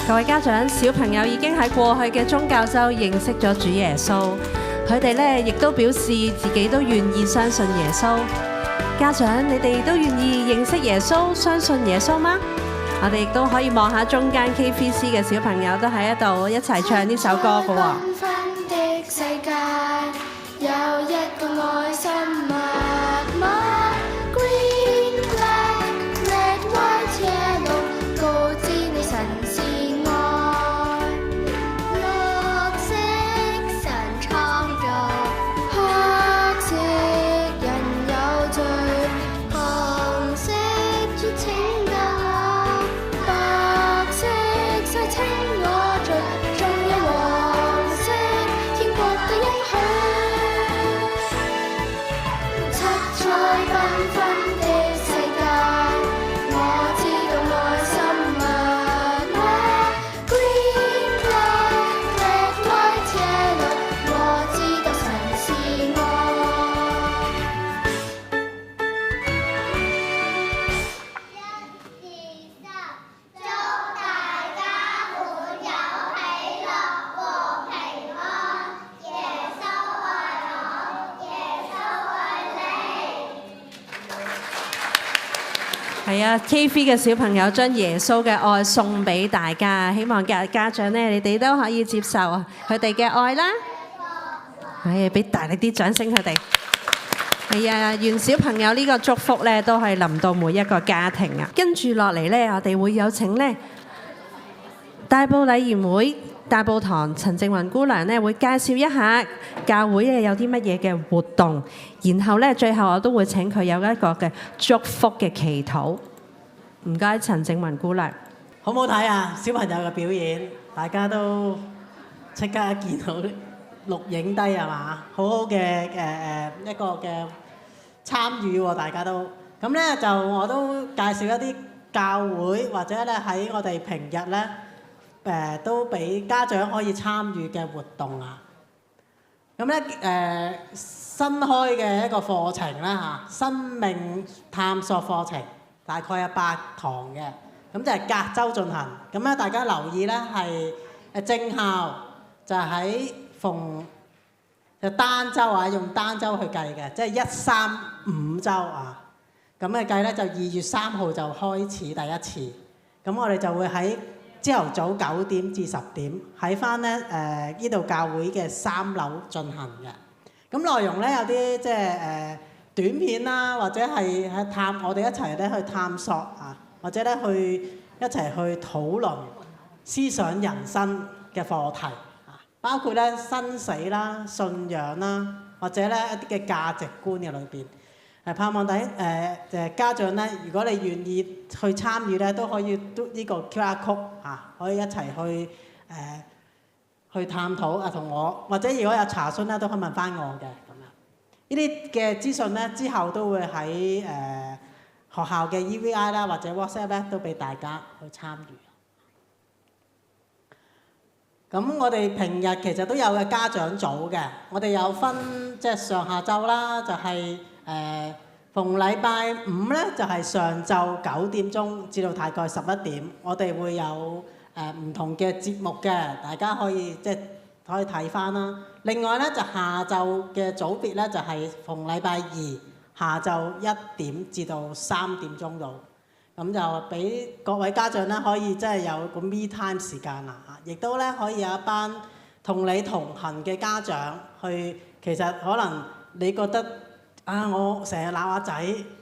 各位家長，小朋友已經喺過去嘅宗教週認識咗主耶穌，佢哋咧亦都表示自己都願意相信耶穌。家長，你哋都願意認識耶穌、相信耶穌嗎？我哋亦都可以望下中間 KVC 嘅小朋友都喺度一齊唱呢首歌㗎喎。繽紛的世界有一個愛心係啊，K3嘅小朋友將耶穌嘅愛送俾大家，希望家長咧，你哋都可以接受佢哋嘅愛啦。係，俾大力啲掌聲佢哋。係啊，願小朋友呢個祝福咧，都係臨到每一個家庭啊。跟住落嚟咧，我哋會有請咧大埔禮賢會大埔堂陳靜雲姑娘咧，會介紹一下教會咧有啲乜嘢嘅活動，然後咧最後我都會請佢有一個嘅祝福嘅祈禱。唔該，陳靜雲姑娘。好唔好睇啊？小朋友嘅表演，大家都即刻見到錄影低係嘛？好好嘅一個嘅參與喎，大家都咁咧就我都介紹一啲教會或者咧喺我哋平日咧都俾家長可以參與嘅活動啊。咁咧新開嘅一個課程啦嚇，生命探索課程，大概有8堂嘅，咁就係隔週進行。咁咧大家留意咧係正校就喺就單週啊，用單週去計嘅，即係135週啊。咁嘅計咧就2月3號就開始第一次。咁我哋就會喺朝頭早9點至10點喺翻咧呢度教會嘅3樓進行嘅。咁內容咧有啲即係短片啦，或者係我哋一齊咧去探索啊，或者咧去一齊去討論思想人生嘅課題啊，包括咧生死啦、信仰啦，或者咧一啲嘅價值觀嘅裏邊。盼望家長咧，如果你願意去參與咧，都可以嘟呢個 QR code 啊，可以一齊去探討啊，同我或者如果有查詢咧，都可以問翻我嘅咁樣。呢啲嘅資訊咧，之後都會喺學校嘅 EVI 啦，或者 WhatsApp 咧，都俾大家去參與。咁我哋平日其實都有嘅家長組嘅，我哋有分即係上下晝啦，就係逢禮拜五咧就係上晝9點鐘至到大概11點，我哋會有唔同嘅節目嘅，大家可以可以睇翻啦。另外咧就下晝嘅組別咧就係逢禮拜二下晝1點至到3點鐘度，咁就俾各位家長咧可以有個 me time 時間啦嚇，亦都咧可以有一班同你同行嘅家長去，其實可能你覺得我成日鬧阿仔，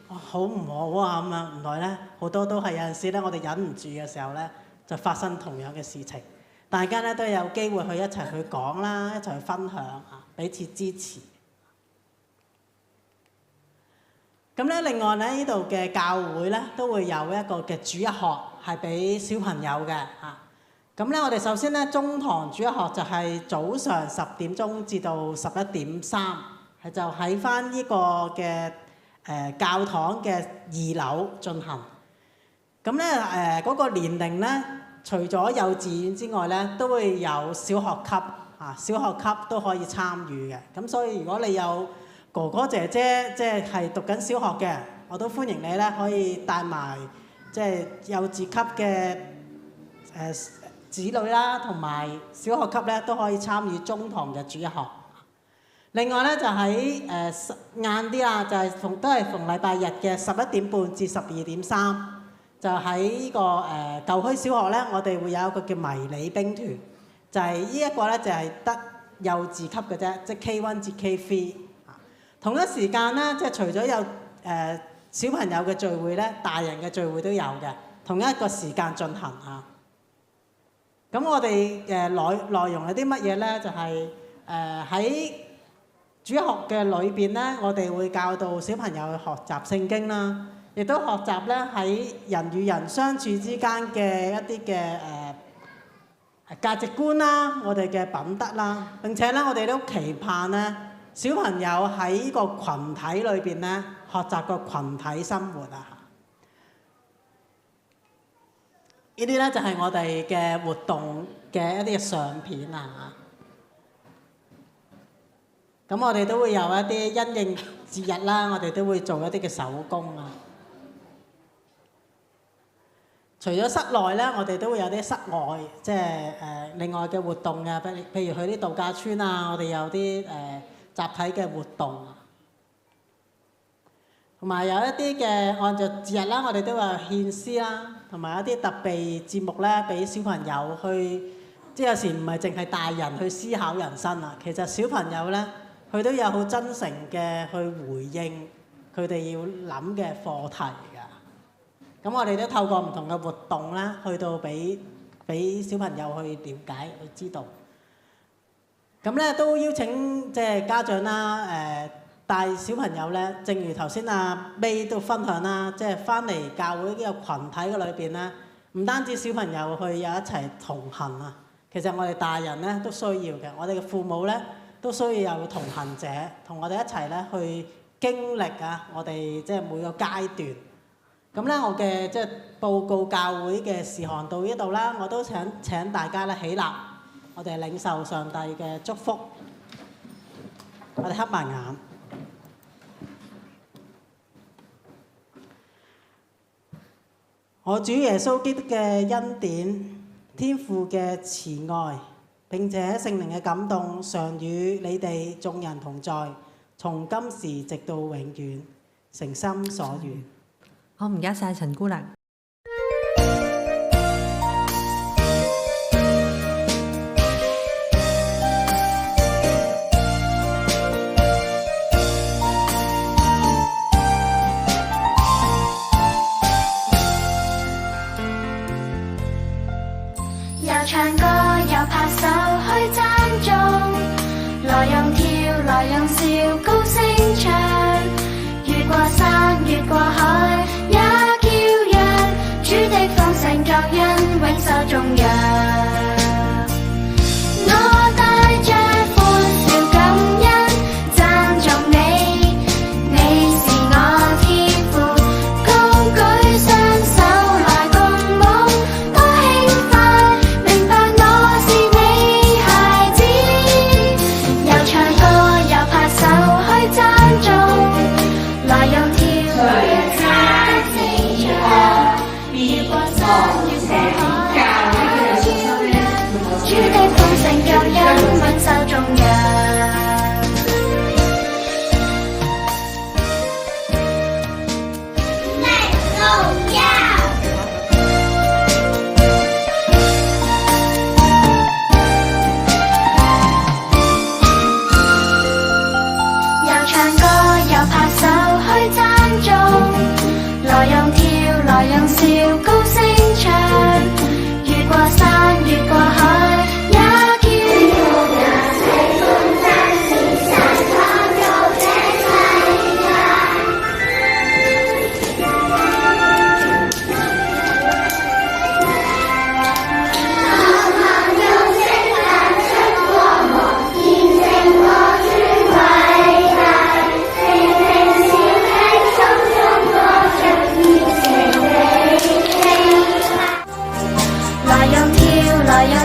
好唔好啊咁樣，原來咧好多都係有陣時咧，我哋忍唔住嘅時候咧，就發生同樣嘅事情。大家咧都有機會去一齊去講啦，一齊去分享啊，彼此支持。咁咧，另外咧呢度嘅教會咧都會有一個嘅主日學係俾小朋友嘅嚇。咁咧我哋首先咧中堂主日學就係早上10點鐘至到11點3。係就喺翻呢個嘅教堂嘅2樓進行。咁咧嗰個年齡咧，除咗幼稚園之外咧，都會有小學級啊，小學級都可以參與嘅。咁所以如果你有哥哥姐姐係讀緊小學嘅，我都歡迎你咧可以帶埋幼稚級嘅子女啦，同埋小學級咧都可以參與中堂嘅主日學。另外咧就喺晏啲啦，就係都係逢禮拜日嘅11點半至12點3，就喺呢個舊墟小學咧，我哋會有一個叫迷你兵團，就係呢一個咧就係得幼稚級嘅啫，即係 K1 至 K3。同一時間咧，除咗有小朋友嘅聚會咧，大人嘅聚會都有嘅，同一個時間進行啊。咁我哋內容有啲乜嘢咧？就係喺主學嘅裏邊咧，我哋會教導小朋友去學習聖經啦，亦都學習咧喺人與人相處之間嘅一啲嘅價值觀啦，我哋嘅品德啦。並且咧，我哋都期盼咧小朋友喺呢個羣體裏邊咧學習個群體生活啊。呢啲咧就係我哋嘅活動嘅一啲嘅相片啊。咁我哋都會有一啲因應節日啦，我哋都會做一啲嘅手工啊。除咗室內咧，我哋都會有啲室外，另外嘅活動嘅，譬如去啲度假村啊，我哋有啲集體嘅活動。同埋有一啲嘅按照節日啦，我哋都話獻詩啦，同埋一啲特備節目咧，俾小朋友去，即係有時唔係淨係大人去思考人生啊，其實小朋友咧，佢都有好真誠嘅去回應佢哋要諗嘅課題㗎。咁我哋都透過唔同嘅活動啦，去到俾小朋友去了解、去知道。咁咧都邀請即係家長啦，帶小朋友咧，正如頭先阿 May 都分享啦，即係翻嚟教會呢個羣體嘅裏邊咧，唔單止小朋友去有一齊同行啊，其實我哋大人咧都需要嘅，我哋嘅父母咧都需要有同行者，同我哋一齊咧去經歷啊，我哋即係每個階段。咁咧，我嘅即係報告教會嘅事項到呢度啦，我都請大家咧起立，我哋領受上帝嘅祝福。我哋黑埋眼。我主耶穌基督嘅恩典、天父嘅慈愛，並且聖靈嘅感動，常與你哋眾人同在，從今時直到永遠，誠心所願。好，唔該晒陳姑娘。又唱歌又拍手去讚頌，來用跳來用笑高聲唱，越過山越過海也叫揚，主的豐盛救恩永受頌揚。我帶着歡笑感恩讚頌你，你是我天父，高舉雙手來共舞，多興奮，明白我是你孩子，又唱歌又拍手去讚頌，來用跳來用笑高聲唱，越過山越過海也叫揚，主的豐盛救恩永受頌揚。又唱歌又拍手去讚頌，來用跳來用笑高聲唱，越過山越過海也叫揚。來用跳來用